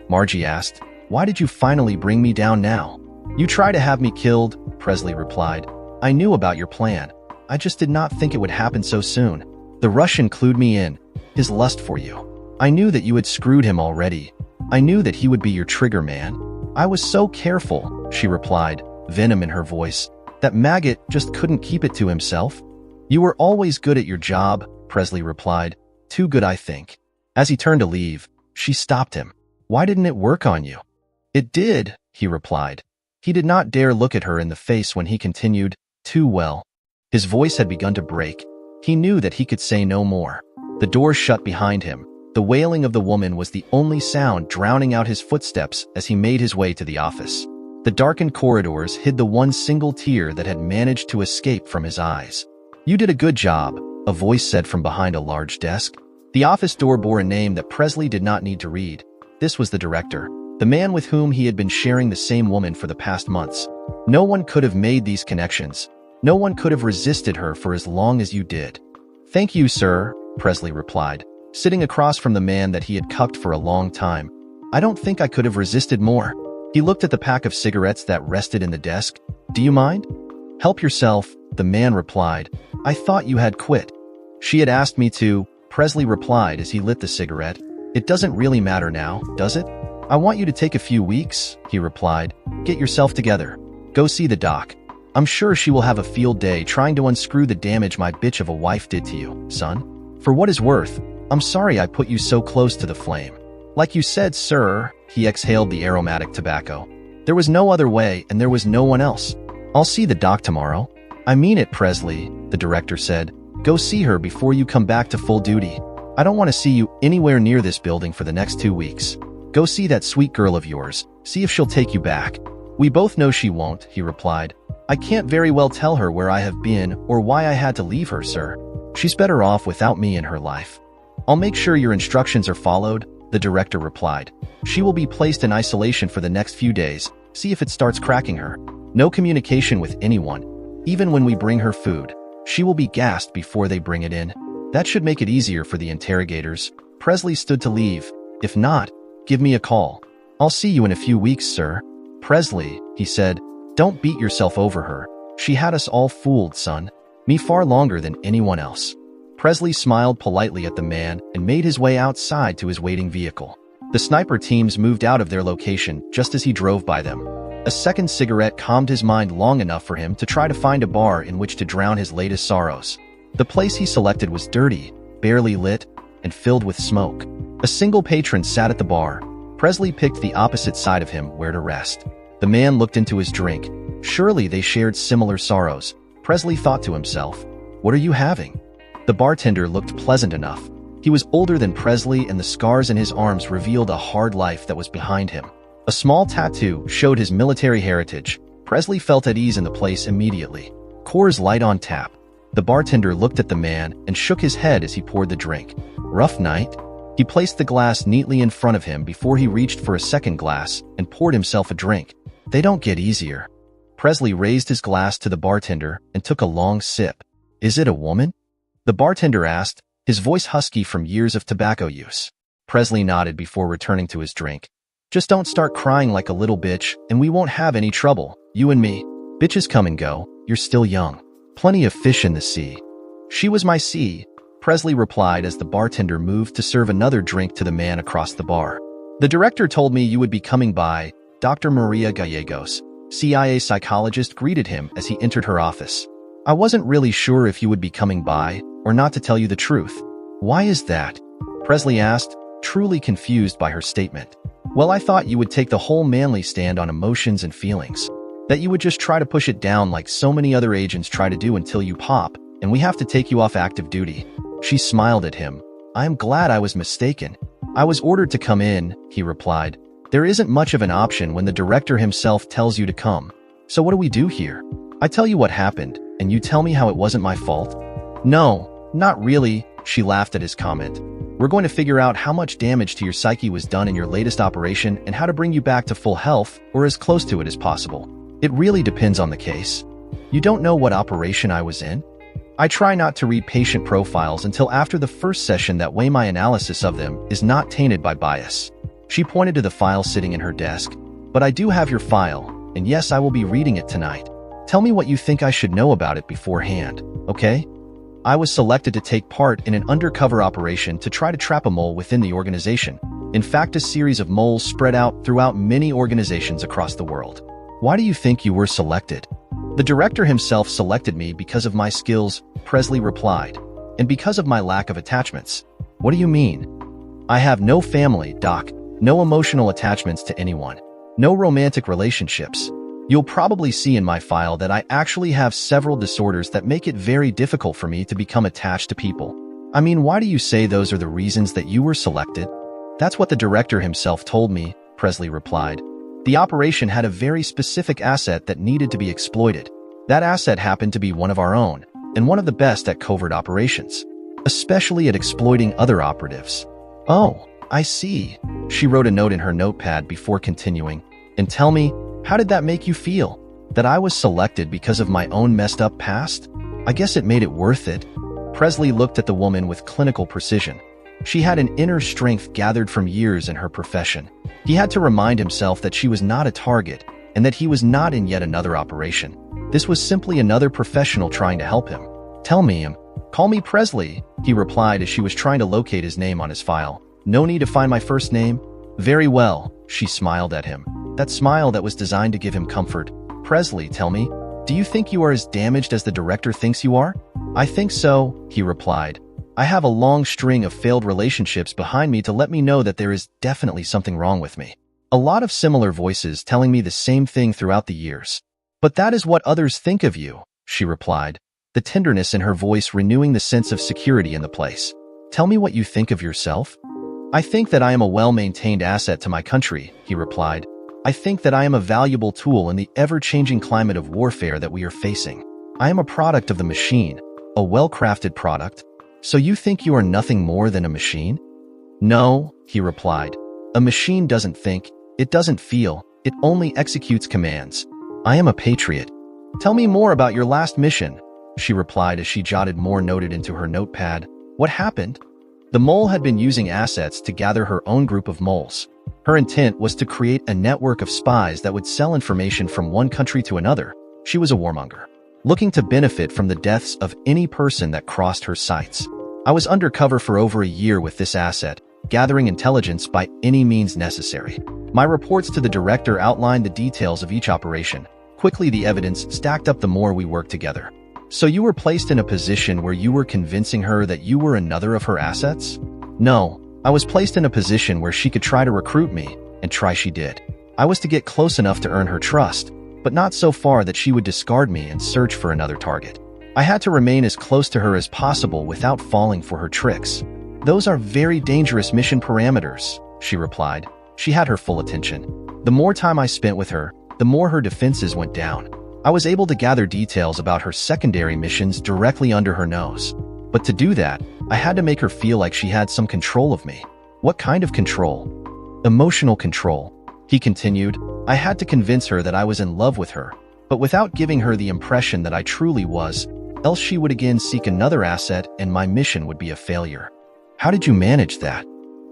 Margie asked. "Why did you finally bring me down now?" "You try to have me killed," Presley replied. "I knew about your plan. I just did not think it would happen so soon. The Russian clued me in, his lust for you. I knew that you had screwed him already. I knew that he would be your trigger man. I was so careful," she replied, venom in her voice. "That maggot just couldn't keep it to himself." "You were always good at your job," Presley replied. "Too good, I think." As he turned to leave, she stopped him. "Why didn't it work on you?" "It did," he replied. He did not dare look at her in the face when he continued, "Too well." His voice had begun to break. He knew that he could say no more. The door shut behind him. The wailing of the woman was the only sound drowning out his footsteps as he made his way to the office. The darkened corridors hid the one single tear that had managed to escape from his eyes. "You did a good job," a voice said from behind a large desk. The office door bore a name that Presley did not need to read. This was the director. The man with whom he had been sharing the same woman for the past months. No one could have made these connections. No one could have resisted her for as long as you did. Thank you, sir, Presley replied, sitting across from the man that he had cucked for a long time. I don't think I could have resisted more. He looked at the pack of cigarettes that rested in the desk. Do you mind? Help yourself, the man replied. I thought you had quit. She had asked me to, Presley replied as he lit the cigarette. It doesn't really matter now, does it? I want you to take a few weeks, he replied. Get yourself together. Go see the doc. I'm sure she will have a field day trying to unscrew the damage my bitch of a wife did to you, son. For what it's worth, I'm sorry I put you so close to the flame. Like you said, sir, he exhaled the aromatic tobacco. There was no other way and there was no one else. I'll see the doc tomorrow. I mean it, Presley, the director said. Go see her before you come back to full duty. I don't want to see you anywhere near this building for the next 2 weeks. Go see that sweet girl of yours. See if she'll take you back. We both know she won't, he replied. I can't very well tell her where I have been or why I had to leave her, sir. She's better off without me in her life. I'll make sure your instructions are followed, the director replied. She will be placed in isolation for the next few days. See if it starts cracking her. No communication with anyone. Even when we bring her food, she will be gassed before they bring it in. That should make it easier for the interrogators. Presley stood to leave. If not, give me a call. I'll see you in a few weeks, sir. Presley, he said, don't beat yourself over her. She had us all fooled, son. Me far longer than anyone else. Presley smiled politely at the man and made his way outside to his waiting vehicle. The sniper teams moved out of their location just as he drove by them. A second cigarette calmed his mind long enough for him to try to find a bar in which to drown his latest sorrows. The place he selected was dirty, barely lit, and filled with smoke. A single patron sat at the bar. Presley picked the opposite side of him where to rest. The man looked into his drink. Surely they shared similar sorrows. Presley thought to himself, what are you having? The bartender looked pleasant enough. He was older than Presley and the scars in his arms revealed a hard life that was behind him. A small tattoo showed his military heritage. Presley felt at ease in the place immediately. Coors Light on tap. The bartender looked at the man and shook his head as he poured the drink. Rough night? He placed the glass neatly in front of him before he reached for a second glass and poured himself a drink. They don't get easier. Presley raised his glass to the bartender and took a long sip. Is it a woman? The bartender asked, his voice husky from years of tobacco use. Presley nodded before returning to his drink. Just don't start crying like a little bitch and we won't have any trouble, you and me. Bitches come and go, you're still young. Plenty of fish in the sea. She was my sea, Presley replied as the bartender moved to serve another drink to the man across the bar. The director told me you would be coming by. Dr. Maria Gallegos, CIA psychologist, greeted him as he entered her office. I wasn't really sure if you would be coming by or not, to tell you the truth. Why is that? Presley asked, truly confused by her statement. Well, I thought you would take the whole manly stand on emotions and feelings. That you would just try to push it down like so many other agents try to do until you pop, and we have to take you off active duty. She smiled at him. I'm glad I was mistaken. I was ordered to come in, he replied. There isn't much of an option when the director himself tells you to come. So what do we do here? I tell you what happened, and you tell me how it wasn't my fault? No, not really, she laughed at his comment. We're going to figure out how much damage to your psyche was done in your latest operation and how to bring you back to full health or as close to it as possible. It really depends on the case. You don't know what operation I was in? I try not to read patient profiles until after the first session, that way my analysis of them is not tainted by bias. She pointed to the file sitting in her desk. But I do have your file, and yes, I will be reading it tonight. Tell me what you think I should know about it beforehand, okay? I was selected to take part in an undercover operation to try to trap a mole within the organization. In fact, a series of moles spread out throughout many organizations across the world. Why do you think you were selected? The director himself selected me because of my skills, Presley replied, and because of my lack of attachments. What do you mean? I have no family, Doc, no emotional attachments to anyone, no romantic relationships. You'll probably see in my file that I actually have several disorders that make it very difficult for me to become attached to people. I mean, why do you say those are the reasons that you were selected? That's what the director himself told me, Presley replied. The operation had a very specific asset that needed to be exploited. That asset happened to be one of our own, and one of the best at covert operations, especially at exploiting other operatives. Oh, I see. She wrote a note in her notepad before continuing. And tell me, how did that make you feel? That I was selected because of my own messed up past? I guess it made it worth it. Presley looked at the woman with clinical precision. She had an inner strength gathered from years in her profession. He had to remind himself that she was not a target and that he was not in yet another operation. This was simply another professional trying to help him. Tell me, call me Presley, he replied as she was trying to locate his name on his file. No need to find my first name? Very well, she smiled at him. That smile that was designed to give him comfort. Presley, tell me, do you think you are as damaged as the director thinks you are? I think so, he replied. I have a long string of failed relationships behind me to let me know that there is definitely something wrong with me. A lot of similar voices telling me the same thing throughout the years. But that is what others think of you, she replied, the tenderness in her voice renewing the sense of security in the place. Tell me what you think of yourself. I think that I am a well-maintained asset to my country, he replied. I think that I am a valuable tool in the ever-changing climate of warfare that we are facing. I am a product of the machine, a well-crafted product. So you think you are nothing more than a machine? No, he replied. A machine doesn't think, it doesn't feel, it only executes commands. I am a patriot. Tell me more about your last mission, she replied as she jotted more noted into her notepad. What happened? The mole had been using assets to gather her own group of moles. Her intent was to create a network of spies that would sell information from one country to another. She was a warmonger, looking to benefit from the deaths of any person that crossed her sights. I was undercover for over a year with this asset, gathering intelligence by any means necessary. My reports to the director outlined the details of each operation. Quickly, the evidence stacked up the more we worked together. So you were placed in a position where you were convincing her that you were another of her assets? No, I was placed in a position where she could try to recruit me, and try she did. I was to get close enough to earn her trust, but not so far that she would discard me and search for another target. I had to remain as close to her as possible without falling for her tricks. Those are very dangerous mission parameters, she replied. She had her full attention. The more time I spent with her, the more her defenses went down. I was able to gather details about her secondary missions directly under her nose. But to do that, I had to make her feel like she had some control of me. What kind of control? Emotional control, he continued. I had to convince her that I was in love with her, but without giving her the impression that I truly was, else she would again seek another asset and my mission would be a failure. How did you manage that?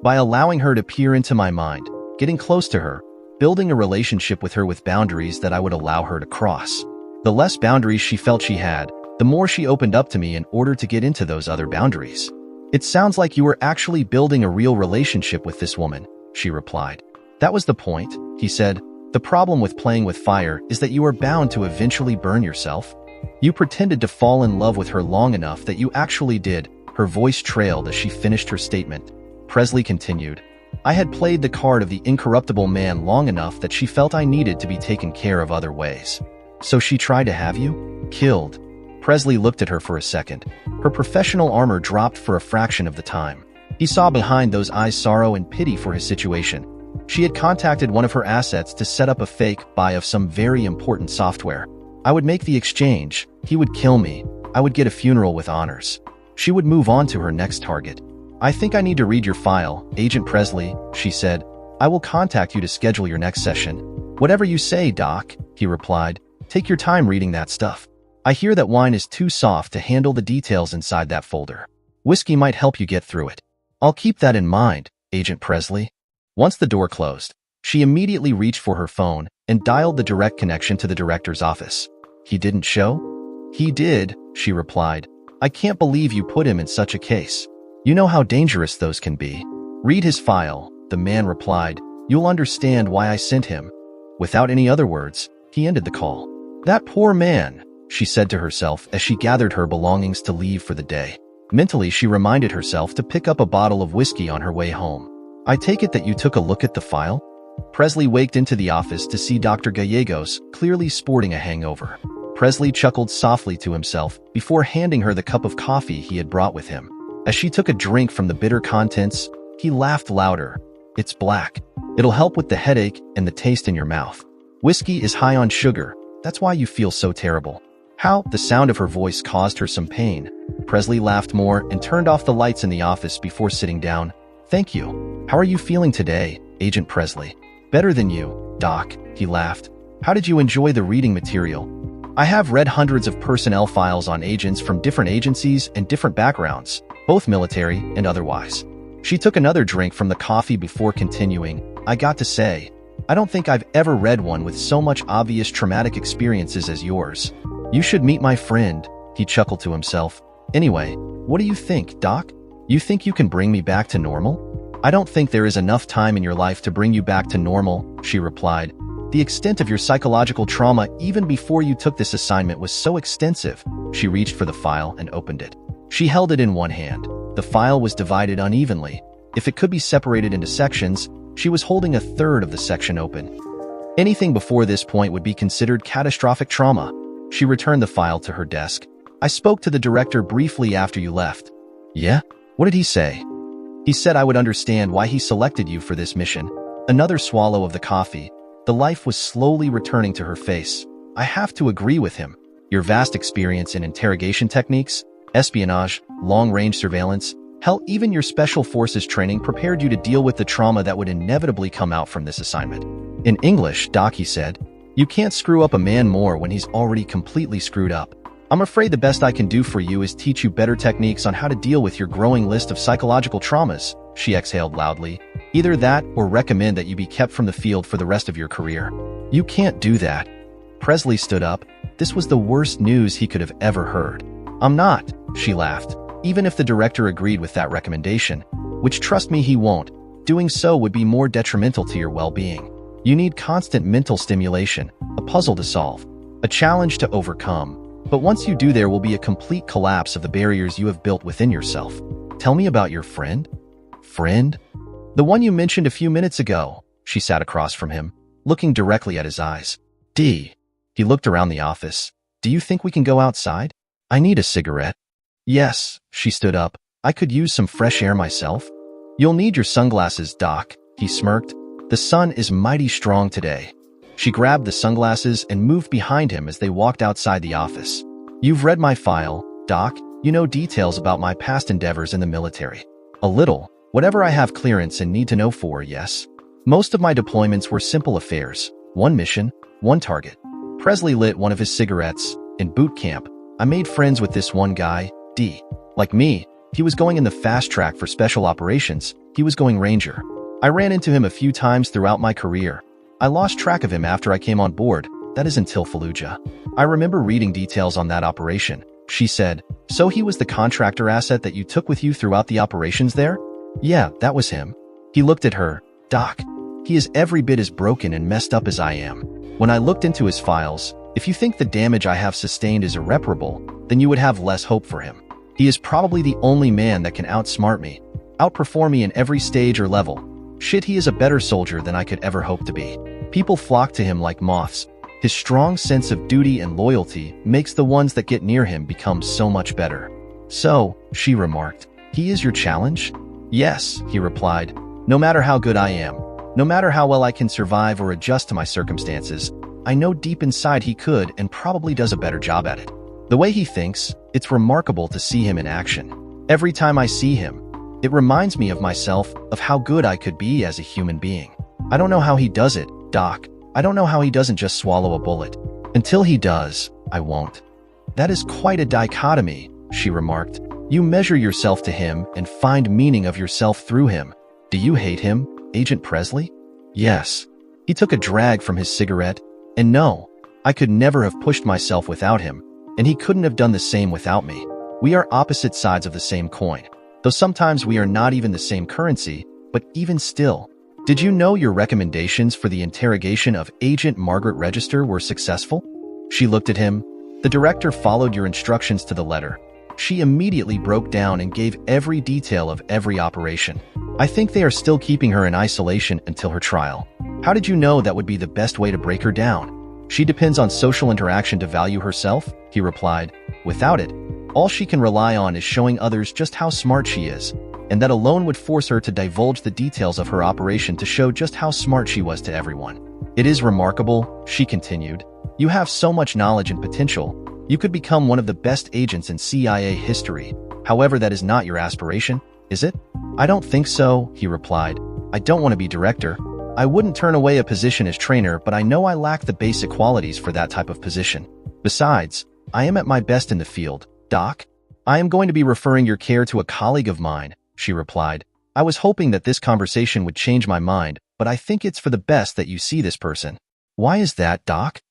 By allowing her to peer into my mind, getting close to her, building a relationship with her with boundaries that I would allow her to cross. The less boundaries she felt she had, the more she opened up to me in order to get into those other boundaries. It sounds like you were actually building a real relationship with this woman, she replied. That was the point, he said. The problem with playing with fire is that you are bound to eventually burn yourself. You pretended to fall in love with her long enough that you actually did. Her voice trailed as she finished her statement. Presley continued. I had played the card of the incorruptible man long enough that she felt I needed to be taken care of other ways. So she tried to have you killed. Presley looked at her for a second. Her professional armor dropped for a fraction of the time. He saw behind those eyes sorrow and pity for his situation. She had contacted one of her assets to set up a fake buy of some very important software. I would make the exchange. He would kill me. I would get a funeral with honors. She would move on to her next target. I think I need to read your file, Agent Presley, she said. I will contact you to schedule your next session. Whatever you say, Doc, he replied. Take your time reading that stuff. I hear that wine is too soft to handle the details inside that folder. Whiskey might help you get through it. I'll keep that in mind, Agent Presley. Once the door closed, she immediately reached for her phone and dialed the direct connection to the director's office. He didn't show? He did, she replied. I can't believe you put him in such a case. You know how dangerous those can be. Read his file, the man replied. You'll understand why I sent him. Without any other words, he ended the call. That poor man, she said to herself as she gathered her belongings to leave for the day. Mentally, she reminded herself to pick up a bottle of whiskey on her way home. I take it that you took a look at the file? Presley waked into the office to see Dr. Gallegos, clearly sporting a hangover. Presley chuckled softly to himself before handing her the cup of coffee he had brought with him. As she took a drink from the bitter contents, he laughed louder. It's black. It'll help with the headache and the taste in your mouth. Whiskey is high on sugar. That's why you feel so terrible. How? The sound of her voice caused her some pain. Presley laughed more and turned off the lights in the office before sitting down. Thank you. How are you feeling today, Agent Presley? Better than you, Doc, he laughed. How did you enjoy the reading material? I have read hundreds of personnel files on agents from different agencies and different backgrounds, both military and otherwise. She took another drink from the coffee before continuing. I got to say, I don't think I've ever read one with so much obvious traumatic experiences as yours. You should meet my friend, he chuckled to himself. Anyway, what do you think, Doc? You think you can bring me back to normal? I don't think there is enough time in your life to bring you back to normal, she replied. The extent of your psychological trauma even before you took this assignment was so extensive. She reached for the file and opened it. She held it in one hand. The file was divided unevenly. If it could be separated into sections, she was holding a third of the section open. Anything before this point would be considered catastrophic trauma. She returned the file to her desk. I spoke to the director briefly after you left. Yeah? What did he say? He said I would understand why he selected you for this mission. Another swallow of the coffee. The life was slowly returning to her face. I have to agree with him. Your vast experience in interrogation techniques, espionage, long-range surveillance, hell, even your special forces training prepared you to deal with the trauma that would inevitably come out from this assignment. In English, Doc, he said, you can't screw up a man more when he's already completely screwed up. I'm afraid the best I can do for you is teach you better techniques on how to deal with your growing list of psychological traumas. She exhaled loudly. Either that or recommend that you be kept from the field for the rest of your career. You can't do that. Presley stood up. This was the worst news he could have ever heard. I'm not, she laughed. Even if the director agreed with that recommendation, which trust me he won't, doing so would be more detrimental to your well-being. You need constant mental stimulation, a puzzle to solve, a challenge to overcome. But once you do, there will be a complete collapse of the barriers you have built within yourself. Tell me about your friend. Friend? The one you mentioned a few minutes ago. She sat across from him, looking directly at his eyes. D. He looked around the office. Do you think we can go outside? I need a cigarette. Yes, she stood up. I could use some fresh air myself. You'll need your sunglasses, Doc, he smirked. The sun is mighty strong today. She grabbed the sunglasses and moved behind him as they walked outside the office. You've read my file, Doc. You know details about my past endeavors in the military. A little. Whatever I have clearance and need to know for, yes. Most of my deployments were simple affairs. One mission, one target. Presley lit one of his cigarettes. In boot camp, I made friends with this one guy, D. Like me, he was going in the fast track for special operations. He was going Ranger. I ran into him a few times throughout my career. I lost track of him after I came on board. That is until Fallujah. I remember reading details on that operation. She said, so he was the contractor asset that you took with you throughout the operations there? Yeah, that was him. He looked at her. Doc, he is every bit as broken and messed up as I am. When I looked into his files, if you think the damage I have sustained is irreparable, then you would have less hope for him. He is probably the only man that can outsmart me, outperform me in every stage or level. Shit, he is a better soldier than I could ever hope to be. People flock to him like moths. His strong sense of duty and loyalty makes the ones that get near him become so much better. So, she remarked, he is your challenge? Yes, he replied. No matter how good I am, no matter how well I can survive or adjust to my circumstances, I know deep inside he could and probably does a better job at it. The way he thinks, it's remarkable to see him in action. Every time I see him, it reminds me of myself, of how good I could be as a human being. I don't know how he does it, Doc. I don't know how he doesn't just swallow a bullet. Until he does, I won't. That is quite a dichotomy, she remarked. You measure yourself to him and find meaning of yourself through him. Do you hate him, Agent Presley? Yes. He took a drag from his cigarette. And no, I could never have pushed myself without him, and he couldn't have done the same without me. We are opposite sides of the same coin, though sometimes we are not even the same currency, but even still. Did you know your recommendations for the interrogation of Agent Margaret Register were successful? She looked at him. The director followed your instructions to the letter. She immediately broke down and gave every detail of every operation. I think they are still keeping her in isolation until her trial. How did you know that would be the best way to break her down? She depends on social interaction to value herself, he replied. Without it, all she can rely on is showing others just how smart she is, and that alone would force her to divulge the details of her operation to show just how smart she was to everyone. It is remarkable, she continued. You have so much knowledge and potential. You could become one of the best agents in CIA history. However, that is not your aspiration, is it? I don't think so, he replied. I don't want to be director. I wouldn't turn away a position as trainer, but I know I lack the basic qualities for that type of position. Besides, I am at my best in the field, Doc. I am going to be referring your care to a colleague of mine, she replied. I was hoping that this conversation would change my mind, but I think it's for the best that you see this person. Why is that, Doc?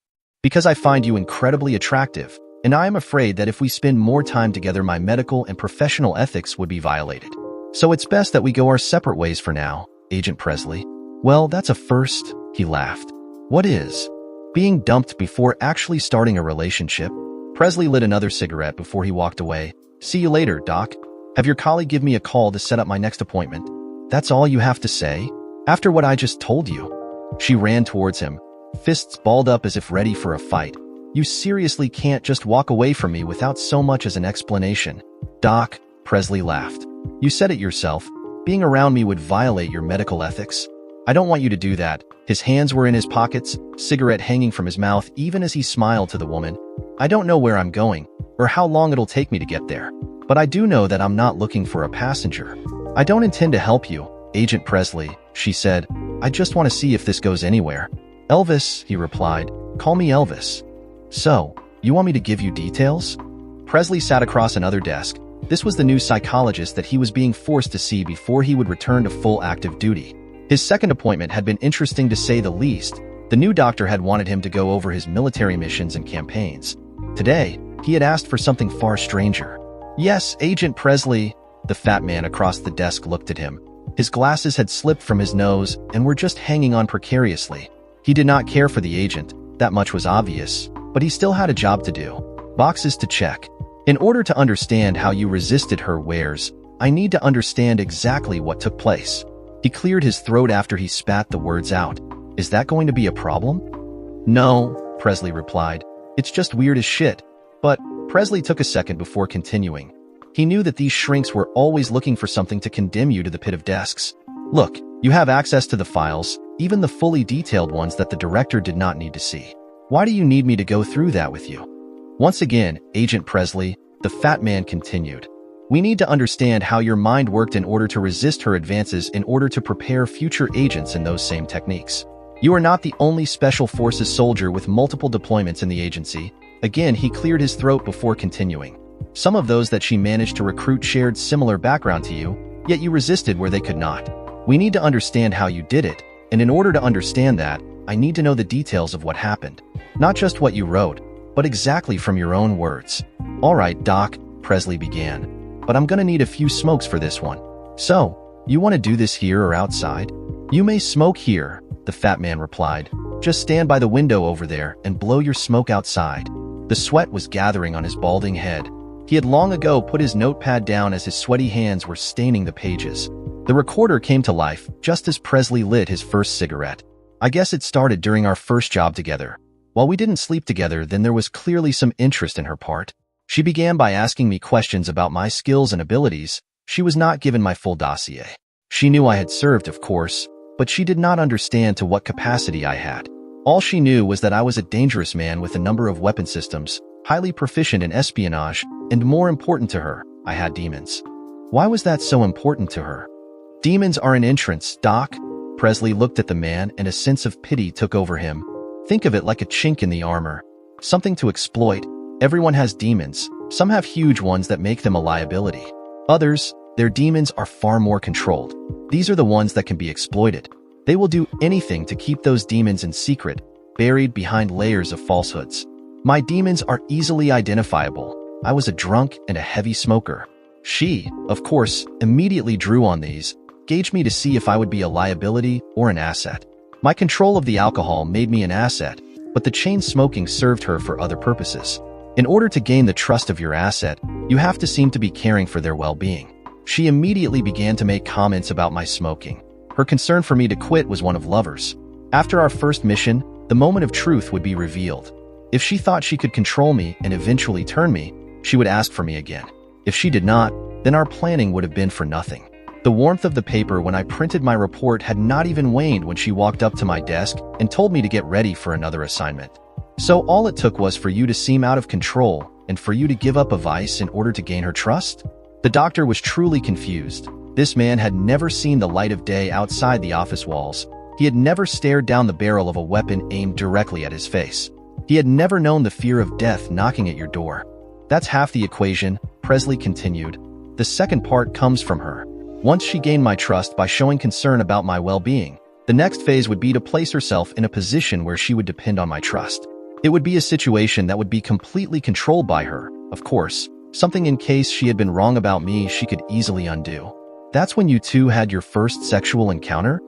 Because I find you incredibly attractive, and I am afraid that if we spend more time together, my medical and professional ethics would be violated. So it's best that we go our separate ways for now, Agent Presley. Well, that's a first, he laughed. What is? Being dumped before actually starting a relationship? Presley lit another cigarette before he walked away. See you later, Doc. Have your colleague give me a call to set up my next appointment. That's all you have to say? After what I just told you? She ran towards him, fists balled up as if ready for a fight. You seriously can't just walk away from me without so much as an explanation. Doc, Presley laughed. You said it yourself. Being around me would violate your medical ethics. I don't want you to do that. His hands were in his pockets, cigarette hanging from his mouth even as he smiled to the woman. I don't know where I'm going, or how long it'll take me to get there. But I do know that I'm not looking for a passenger. I don't intend to help you, Agent Presley, she said. I just want to see if this goes anywhere. Elvis, he replied. Call me Elvis. So, you want me to give you details? Presley sat across another desk. This was the new psychologist that he was being forced to see before he would return to full active duty. His second appointment had been interesting to say the least. The new doctor had wanted him to go over his military missions and campaigns. Today, he had asked for something far stranger. Yes, Agent Presley. The fat man across the desk looked at him. His glasses had slipped from his nose and were just hanging on precariously. He did not care for the agent, that much was obvious, but he still had a job to do. Boxes to check. In order to understand how you resisted her wares, I need to understand exactly what took place. He cleared his throat after he spat the words out. Is that going to be a problem? No, Presley replied. It's just weird as shit. But Presley took a second before continuing. He knew that these shrinks were always looking for something to condemn you to the pit of desks. Look, you have access to the files, even the fully detailed ones that the director did not need to see. Why do you need me to go through that with you? Once again, Agent Presley, the fat man continued. We need to understand how your mind worked in order to resist her advances in order to prepare future agents in those same techniques. You are not the only Special Forces soldier with multiple deployments in the agency. Again, he cleared his throat before continuing. Some of those that she managed to recruit shared similar background to you, yet you resisted where they could not. We need to understand how you did it, and in order to understand that, I need to know the details of what happened. Not just what you wrote, but exactly from your own words. All right, Doc, Presley began. But I'm gonna need a few smokes for this one. So, you want to do this here or outside? You may smoke here, the fat man replied. Just stand by the window over there and blow your smoke outside. The sweat was gathering on his balding head. He had long ago put his notepad down as his sweaty hands were staining the pages. The recorder came to life just as Presley lit his first cigarette. I guess it started during our first job together. While we didn't sleep together, then there was clearly some interest in her part. She began by asking me questions about my skills and abilities. She was not given my full dossier. She knew I had served, of course, but she did not understand to what capacity I had. All she knew was that I was a dangerous man with a number of weapon systems, highly proficient in espionage, and more important to her, I had demons. Why was that so important to her? Demons are an entrance, Doc. Presley looked at the man and a sense of pity took over him. Think of it like a chink in the armor. Something to exploit. Everyone has demons. Some have huge ones that make them a liability. Others, their demons are far more controlled. These are the ones that can be exploited. They will do anything to keep those demons in secret, buried behind layers of falsehoods. My demons are easily identifiable. I was a drunk and a heavy smoker. She, of course, immediately drew on these, gauged me to see if I would be a liability or an asset. My control of the alcohol made me an asset, but the chain smoking served her for other purposes. In order to gain the trust of your asset, you have to seem to be caring for their well-being. She immediately began to make comments about my smoking. Her concern for me to quit was one of lovers. After our first mission, the moment of truth would be revealed. If she thought she could control me and eventually turn me, she would ask for me again. If she did not, then our planning would have been for nothing. The warmth of the paper when I printed my report had not even waned when she walked up to my desk and told me to get ready for another assignment. So all it took was for you to seem out of control and for you to give up a vice in order to gain her trust? The doctor was truly confused. This man had never seen the light of day outside the office walls. He had never stared down the barrel of a weapon aimed directly at his face. He had never known the fear of death knocking at your door. That's half the equation, Presley continued. The second part comes from her. Once she gained my trust by showing concern about my well-being, the next phase would be to place herself in a position where she would depend on my trust. It would be a situation that would be completely controlled by her, of course, something in case she had been wrong about me she could easily undo. That's when you two had your first sexual encounter?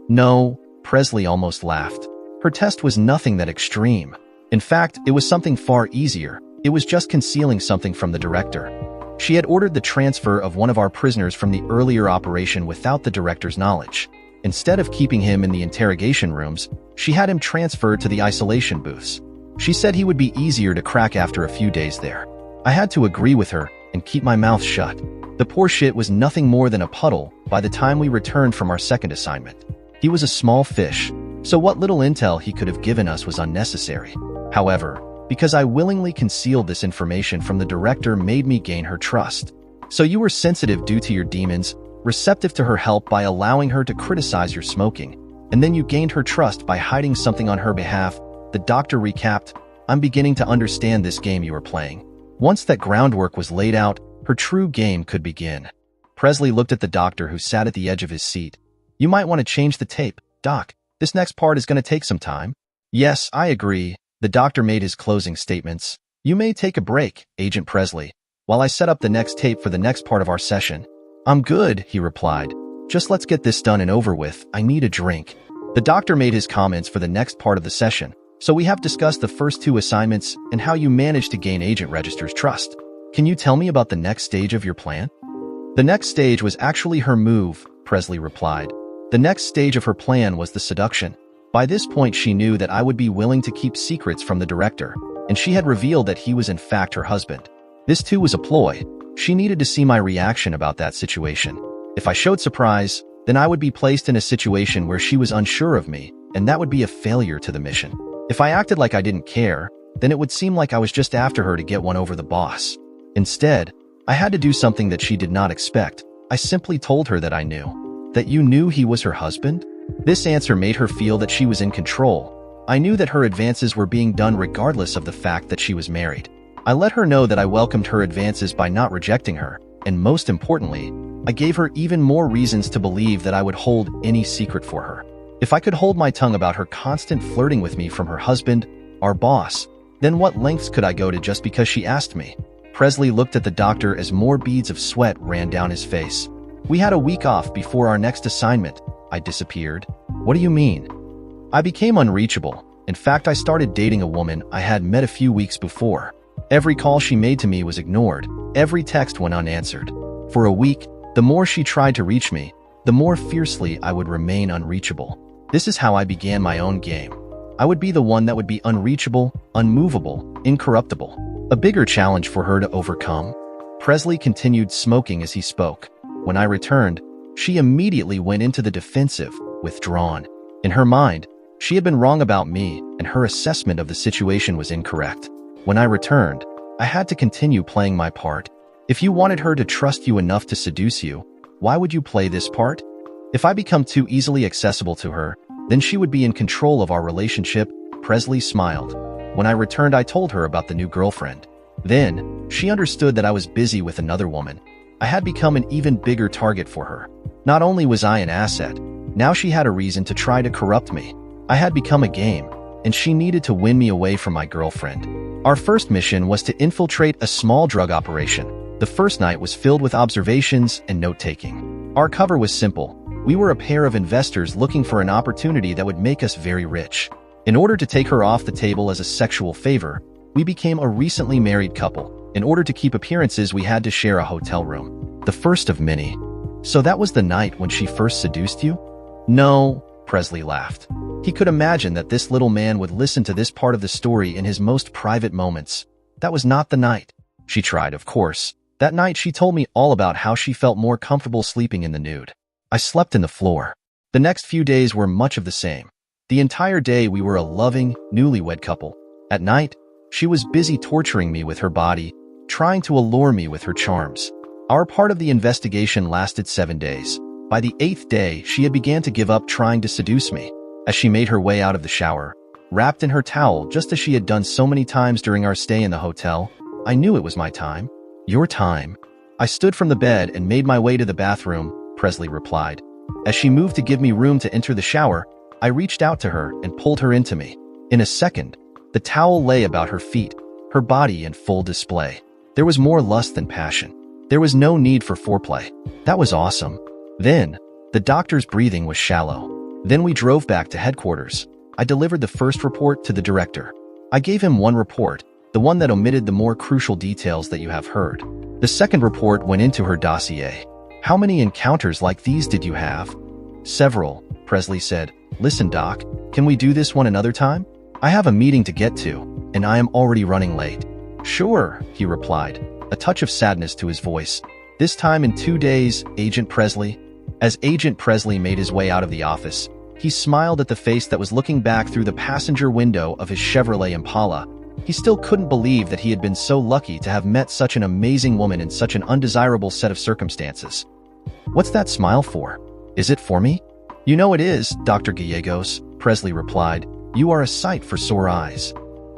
No, Presley almost laughed. Her test was nothing that extreme. In fact, it was something far easier. It was just concealing something from the director. She had ordered the transfer of one of our prisoners from the earlier operation without the director's knowledge. Instead of keeping him in the interrogation rooms, she had him transferred to the isolation booths. She said he would be easier to crack after a few days there. I had to agree with her and keep my mouth shut. The poor shit was nothing more than a puddle by the time we returned from our second assignment. He was a small fish, so what little intel he could have given us was unnecessary. However, because I willingly concealed this information from the director made me gain her trust. So you were sensitive due to your demons, receptive to her help by allowing her to criticize your smoking, and then you gained her trust by hiding something on her behalf. The doctor recapped. I'm beginning to understand this game you are playing. Once that groundwork was laid out, her true game could begin. Presley looked at the doctor who sat at the edge of his seat. You might want to change the tape, Doc. This next part is going to take some time. Yes, I agree. The doctor made his closing statements. You may take a break, Agent Presley, while I set up the next tape for the next part of our session. I'm good, he replied. Just let's get this done and over with. I need a drink. The doctor made his comments for the next part of the session. So we have discussed the first two assignments and how you managed to gain Agent Register's trust. Can you tell me about the next stage of your plan? The next stage was actually her move, Presley replied. The next stage of her plan was the seduction. By this point, she knew that I would be willing to keep secrets from the director, and she had revealed that he was in fact her husband. This too was a ploy. She needed to see my reaction about that situation. If I showed surprise, then I would be placed in a situation where she was unsure of me, and that would be a failure to the mission. If I acted like I didn't care, then it would seem like I was just after her to get one over the boss. Instead, I had to do something that she did not expect. I simply told her that I knew. That you knew he was her husband? This answer made her feel that she was in control. I knew that her advances were being done regardless of the fact that she was married. I let her know that I welcomed her advances by not rejecting her, and most importantly, I gave her even more reasons to believe that I would hold any secret for her. If I could hold my tongue about her constant flirting with me from her husband, our boss, then what lengths could I go to just because she asked me? Presley looked at the doctor as more beads of sweat ran down his face. We had a week off before our next assignment. I disappeared. What do you mean? I became unreachable. In fact, I started dating a woman I had met a few weeks before. Every call she made to me was ignored. Every text went unanswered. For a week, the more she tried to reach me, the more fiercely I would remain unreachable. This is how I began my own game. I would be the one that would be unreachable, unmovable, incorruptible. A bigger challenge for her to overcome. Presley continued smoking as he spoke. When I returned, she immediately went into the defensive, withdrawn. In her mind, she had been wrong about me, and her assessment of the situation was incorrect. When I returned, I had to continue playing my part. If you wanted her to trust you enough to seduce you, why would you play this part? If I become too easily accessible to her, then she would be in control of our relationship. Presley smiled. When I returned, I told her about the new girlfriend. Then, she understood that I was busy with another woman. I had become an even bigger target for her. Not only was I an asset, now she had a reason to try to corrupt me. I had become a game, and she needed to win me away from my girlfriend. Our first mission was to infiltrate a small drug operation. The first night was filled with observations and note-taking. Our cover was simple. We were a pair of investors looking for an opportunity that would make us very rich. In order to take her off the table as a sexual favor, we became a recently married couple. In order to keep appearances, we had to share a hotel room. The first of many. So that was the night when she first seduced you? No, Presley laughed. He could imagine that this little man would listen to this part of the story in his most private moments. That was not the night. She tried, of course. That night she told me all about how she felt more comfortable sleeping in the nude. I slept in the floor. The next few days were much of the same. The entire day we were a loving, newlywed couple. At night, she was busy torturing me with her body, trying to allure me with her charms. Our part of the investigation lasted 7 days. By the 8th day, she had began to give up trying to seduce me. As she made her way out of the shower, wrapped in her towel just as she had done so many times during our stay in the hotel, I knew it was my time. Your time. I stood from the bed and made my way to the bathroom, Presley replied. As she moved to give me room to enter the shower, I reached out to her and pulled her into me. In a second, the towel lay about her feet, her body in full display. There was more lust than passion. There was no need for foreplay. That was awesome. Then, the doctor's breathing was shallow. Then we drove back to headquarters. I delivered the first report to the director. I gave him one report, the one that omitted the more crucial details that you have heard. The second report went into her dossier. How many encounters like these did you have? Several, Presley said. Listen, Doc, can we do this one another time? I have a meeting to get to, and I am already running late. Sure, he replied, a touch of sadness to his voice. This time in 2 days, Agent Presley. As Agent Presley made his way out of the office, he smiled at the face that was looking back through the passenger window of his Chevrolet Impala. He still couldn't believe that he had been so lucky to have met such an amazing woman in such an undesirable set of circumstances. What's that smile for? Is it for me? You know it is, Dr. Gallegos, Presley replied. You are a sight for sore eyes.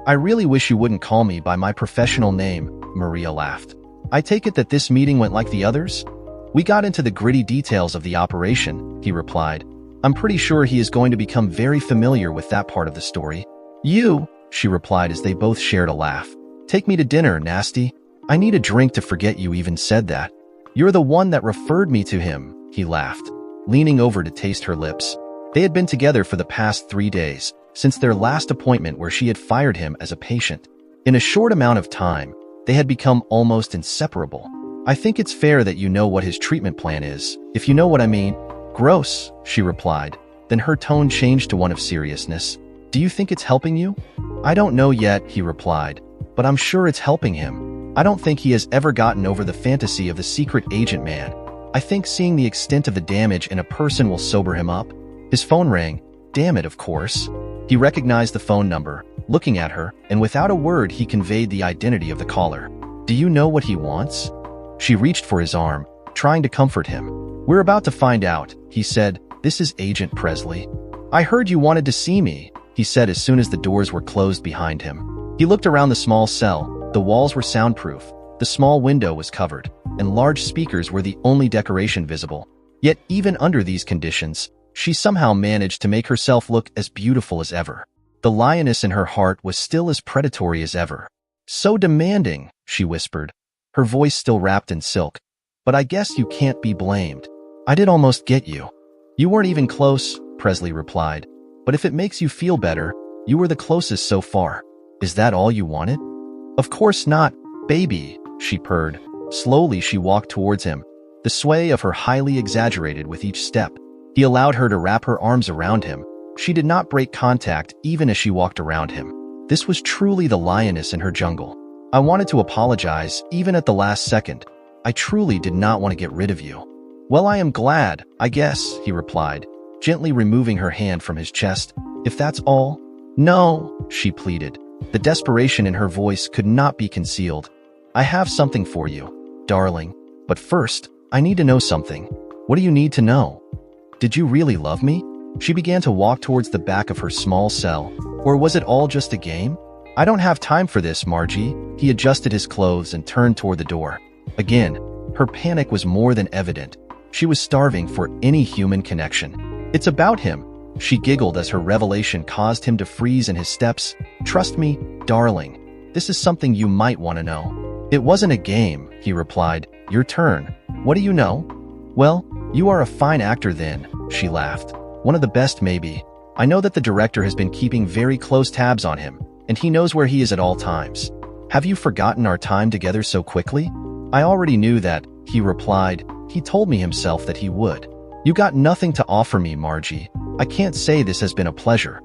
I really wish you wouldn't call me by my professional name, Maria laughed. I take it that this meeting went like the others? We got into the gritty details of the operation, he replied. I'm pretty sure he is going to become very familiar with that part of the story. You, she replied as they both shared a laugh. Take me to dinner, Nasty. I need a drink to forget you even said that. You're the one that referred me to him, he laughed, leaning over to taste her lips. They had been together for the past 3 days, since their last appointment where she had fired him as a patient. In a short amount of time, they had become almost inseparable. I think it's fair that you know what his treatment plan is, if you know what I mean. Gross, she replied. Then her tone changed to one of seriousness. Do you think it's helping you? I don't know yet, he replied, but I'm sure it's helping him. I don't think he has ever gotten over the fantasy of the secret agent man. I think seeing the extent of the damage in a person will sober him up. His phone rang. Damn it, of course. He recognized the phone number, looking at her, and without a word he conveyed the identity of the caller. Do you know what he wants? She reached for his arm, trying to comfort him. We're about to find out, he said. This is Agent Presley. I heard you wanted to see me, he said as soon as the doors were closed behind him. He looked around the small cell. The walls were soundproof, the small window was covered, and large speakers were the only decoration visible. Yet even under these conditions, she somehow managed to make herself look as beautiful as ever. The lioness in her heart was still as predatory as ever. So demanding, she whispered, her voice still wrapped in silk. But I guess you can't be blamed. I did almost get you. You weren't even close, Presley replied. But if it makes you feel better, you were the closest so far. Is that all you wanted? Of course not, baby, she purred. Slowly she walked towards him, the sway of her highly exaggerated with each step. He allowed her to wrap her arms around him. She did not break contact even as she walked around him. This was truly the lioness in her jungle. I wanted to apologize, even at the last second. I truly did not want to get rid of you. Well, I am glad, I guess, he replied, gently removing her hand from his chest. If that's all? No, she pleaded. The desperation in her voice could not be concealed. I have something for you, darling. But first, I need to know something. What do you need to know? Did you really love me? She began to walk towards the back of her small cell. Or was it all just a game? I don't have time for this, Margie. He adjusted his clothes and turned toward the door. Again, her panic was more than evident. She was starving for any human connection. It's about him. She giggled as her revelation caused him to freeze in his steps. Trust me, darling. This is something you might want to know. It wasn't a game, he replied. Your turn. What do you know? Well, you are a fine actor then, she laughed. One of the best, maybe. I know that the director has been keeping very close tabs on him, and he knows where he is at all times. Have you forgotten our time together so quickly? I already knew that, he replied. He told me himself that he would. You got nothing to offer me, Margie. I can't say this has been a pleasure.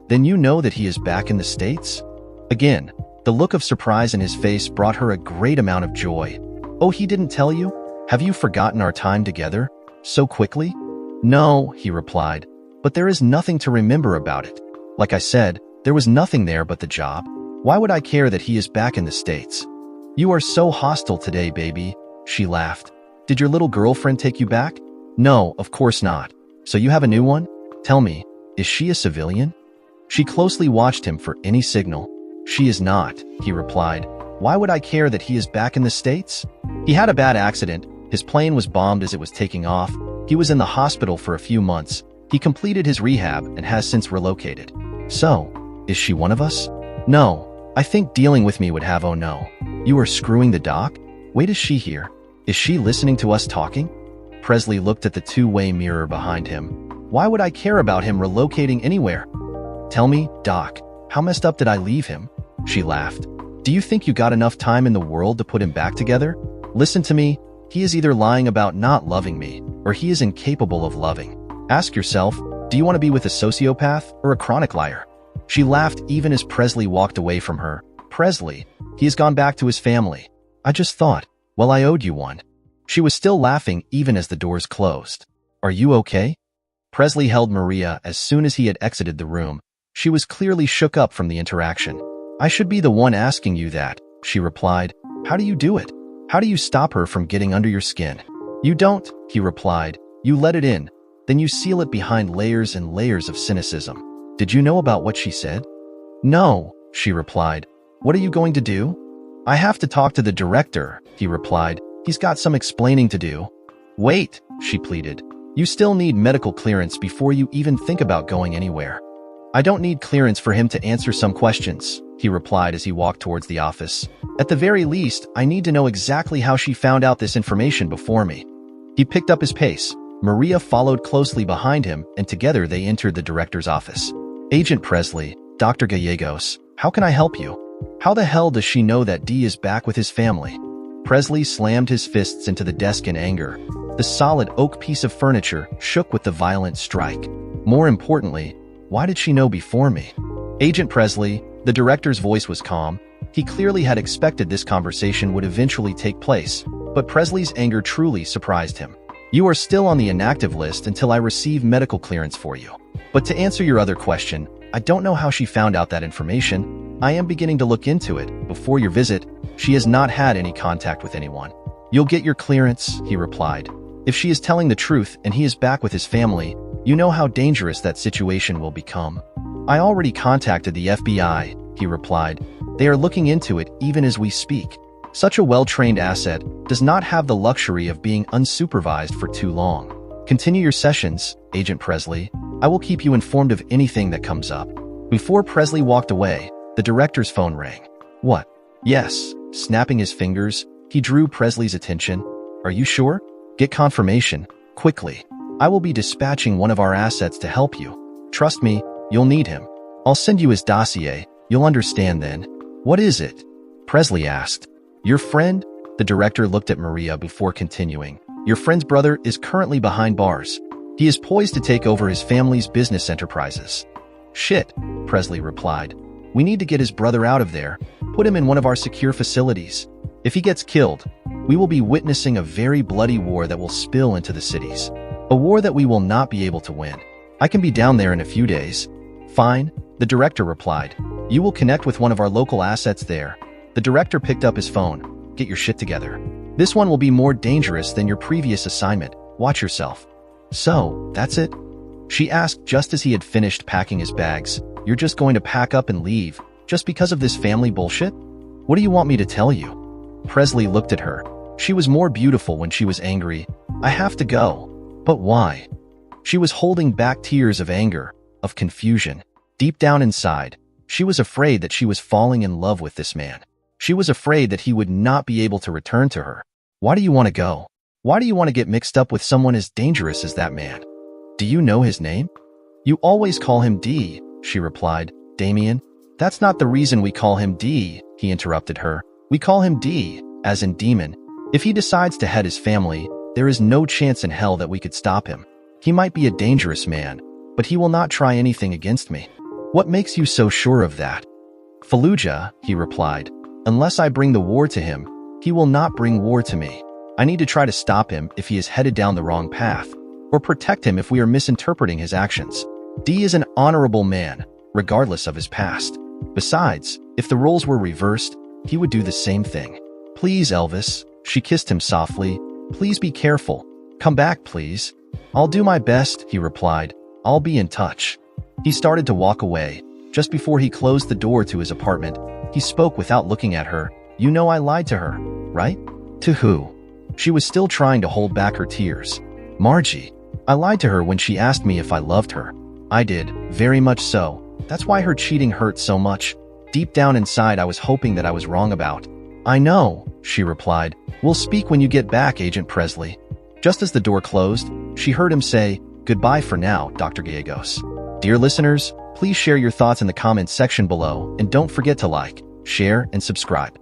Then you know that he is back in the States? Again, the look of surprise in his face brought her a great amount of joy. Oh, he didn't tell you? Have you forgotten our time together? So quickly? No, he replied. But there is nothing to remember about it. Like I said, there was nothing there but the job. Why would I care that he is back in the States? You are so hostile today, baby, she laughed. Did your little girlfriend take you back? No, of course not. So you have a new one? Tell me, is she a civilian? She closely watched him for any signal. She is not, he replied. Why would I care that he is back in the States? He had a bad accident. His plane was bombed as it was taking off. He was in the hospital for a few months. He completed his rehab and has since relocated. So, is she one of us? No. I think dealing with me would have. Oh no. You are screwing the doc? Wait, is she here? Is she listening to us talking? Presley looked at the two-way mirror behind him. Why would I care about him relocating anywhere? Tell me, Doc, how messed up did I leave him? She laughed. Do you think you got enough time in the world to put him back together? Listen to me. He is either lying about not loving me, or he is incapable of loving. Ask yourself, do you want to be with a sociopath or a chronic liar? She laughed even as Presley walked away from her. Presley, he has gone back to his family. I just thought, well, I owed you one. She was still laughing even as the doors closed. Are you okay? Presley held Maria as soon as he had exited the room. She was clearly shook up from the interaction. I should be the one asking you that, she replied. How do you do it? How do you stop her from getting under your skin? You don't, he replied. You let it in. Then you seal it behind layers and layers of cynicism. Did you know about what she said? No, she replied. What are you going to do? I have to talk to the director, he replied. He's got some explaining to do. Wait, she pleaded. You still need medical clearance before you even think about going anywhere. I don't need clearance for him to answer some questions, he replied as he walked towards the office. At the very least, I need to know exactly how she found out this information before me. He picked up his pace. Maria followed closely behind him, and together they entered the director's office. Agent Presley, Dr. Gallegos, how can I help you? How the hell does she know that D is back with his family? Presley slammed his fists into the desk in anger. The solid oak piece of furniture shook with the violent strike. More importantly, why did she know before me? Agent Presley, the director's voice was calm. He clearly had expected this conversation would eventually take place, but Presley's anger truly surprised him. You are still on the inactive list until I receive medical clearance for you. But to answer your other question, I don't know how she found out that information. I am beginning to look into it. Before your visit, she has not had any contact with anyone. You'll get your clearance, he replied. If she is telling the truth and he is back with his family, you know how dangerous that situation will become. I already contacted the FBI, he replied. They are looking into it even as we speak. Such a well-trained asset does not have the luxury of being unsupervised for too long. Continue your sessions, Agent Presley. I will keep you informed of anything that comes up. Before Presley walked away, the director's phone rang. What? Yes. Snapping his fingers, he drew Presley's attention. Are you sure? Get confirmation, quickly. I will be dispatching one of our assets to help you. Trust me, you'll need him. I'll send you his dossier. You'll understand then. What is it? Presley asked. Your friend? The director looked at Maria before continuing. Your friend's brother is currently behind bars. He is poised to take over his family's business enterprises. Shit, Presley replied. We need to get his brother out of there, put him in one of our secure facilities. If he gets killed, we will be witnessing a very bloody war that will spill into the cities. A war that we will not be able to win. I can be down there in a few days. Fine, the director replied. You will connect with one of our local assets there. The director picked up his phone. Get your shit together. This one will be more dangerous than your previous assignment. Watch yourself. So, that's it? She asked just as he had finished packing his bags. You're just going to pack up and leave, just because of this family bullshit? What do you want me to tell you? Presley looked at her. She was more beautiful when she was angry. I have to go. But why? She was holding back tears of anger, of confusion. Deep down inside, she was afraid that she was falling in love with this man. She was afraid that he would not be able to return to her. Why do you want to go? Why do you want to get mixed up with someone as dangerous as that man? Do you know his name? You always call him D, she replied. Damien? That's not the reason we call him D, he interrupted her. We call him D, as in demon. If he decides to head his family, there is no chance in hell that we could stop him. He might be a dangerous man, but he will not try anything against me. What makes you so sure of that? Fallujah, he replied. Unless I bring the war to him, he will not bring war to me. I need to try to stop him if he is headed down the wrong path, or protect him if we are misinterpreting his actions. D is an honorable man, regardless of his past. Besides, if the roles were reversed, he would do the same thing. Please, Elvis, she kissed him softly. Please be careful. Come back, please. I'll do my best, he replied. I'll be in touch. He started to walk away. Just before he closed the door to his apartment, he spoke without looking at her. You know I lied to her, right? To who? She was still trying to hold back her tears. Margie. I lied to her when she asked me if I loved her. I did, very much so. That's why her cheating hurt so much. Deep down inside, I was hoping that I was wrong about. I know, she replied. We'll speak when you get back, Agent Presley. Just as the door closed, she heard him say, Goodbye for now, Dr. Gallegos. Dear listeners, please share your thoughts in the comments section below and don't forget to like, share, and subscribe.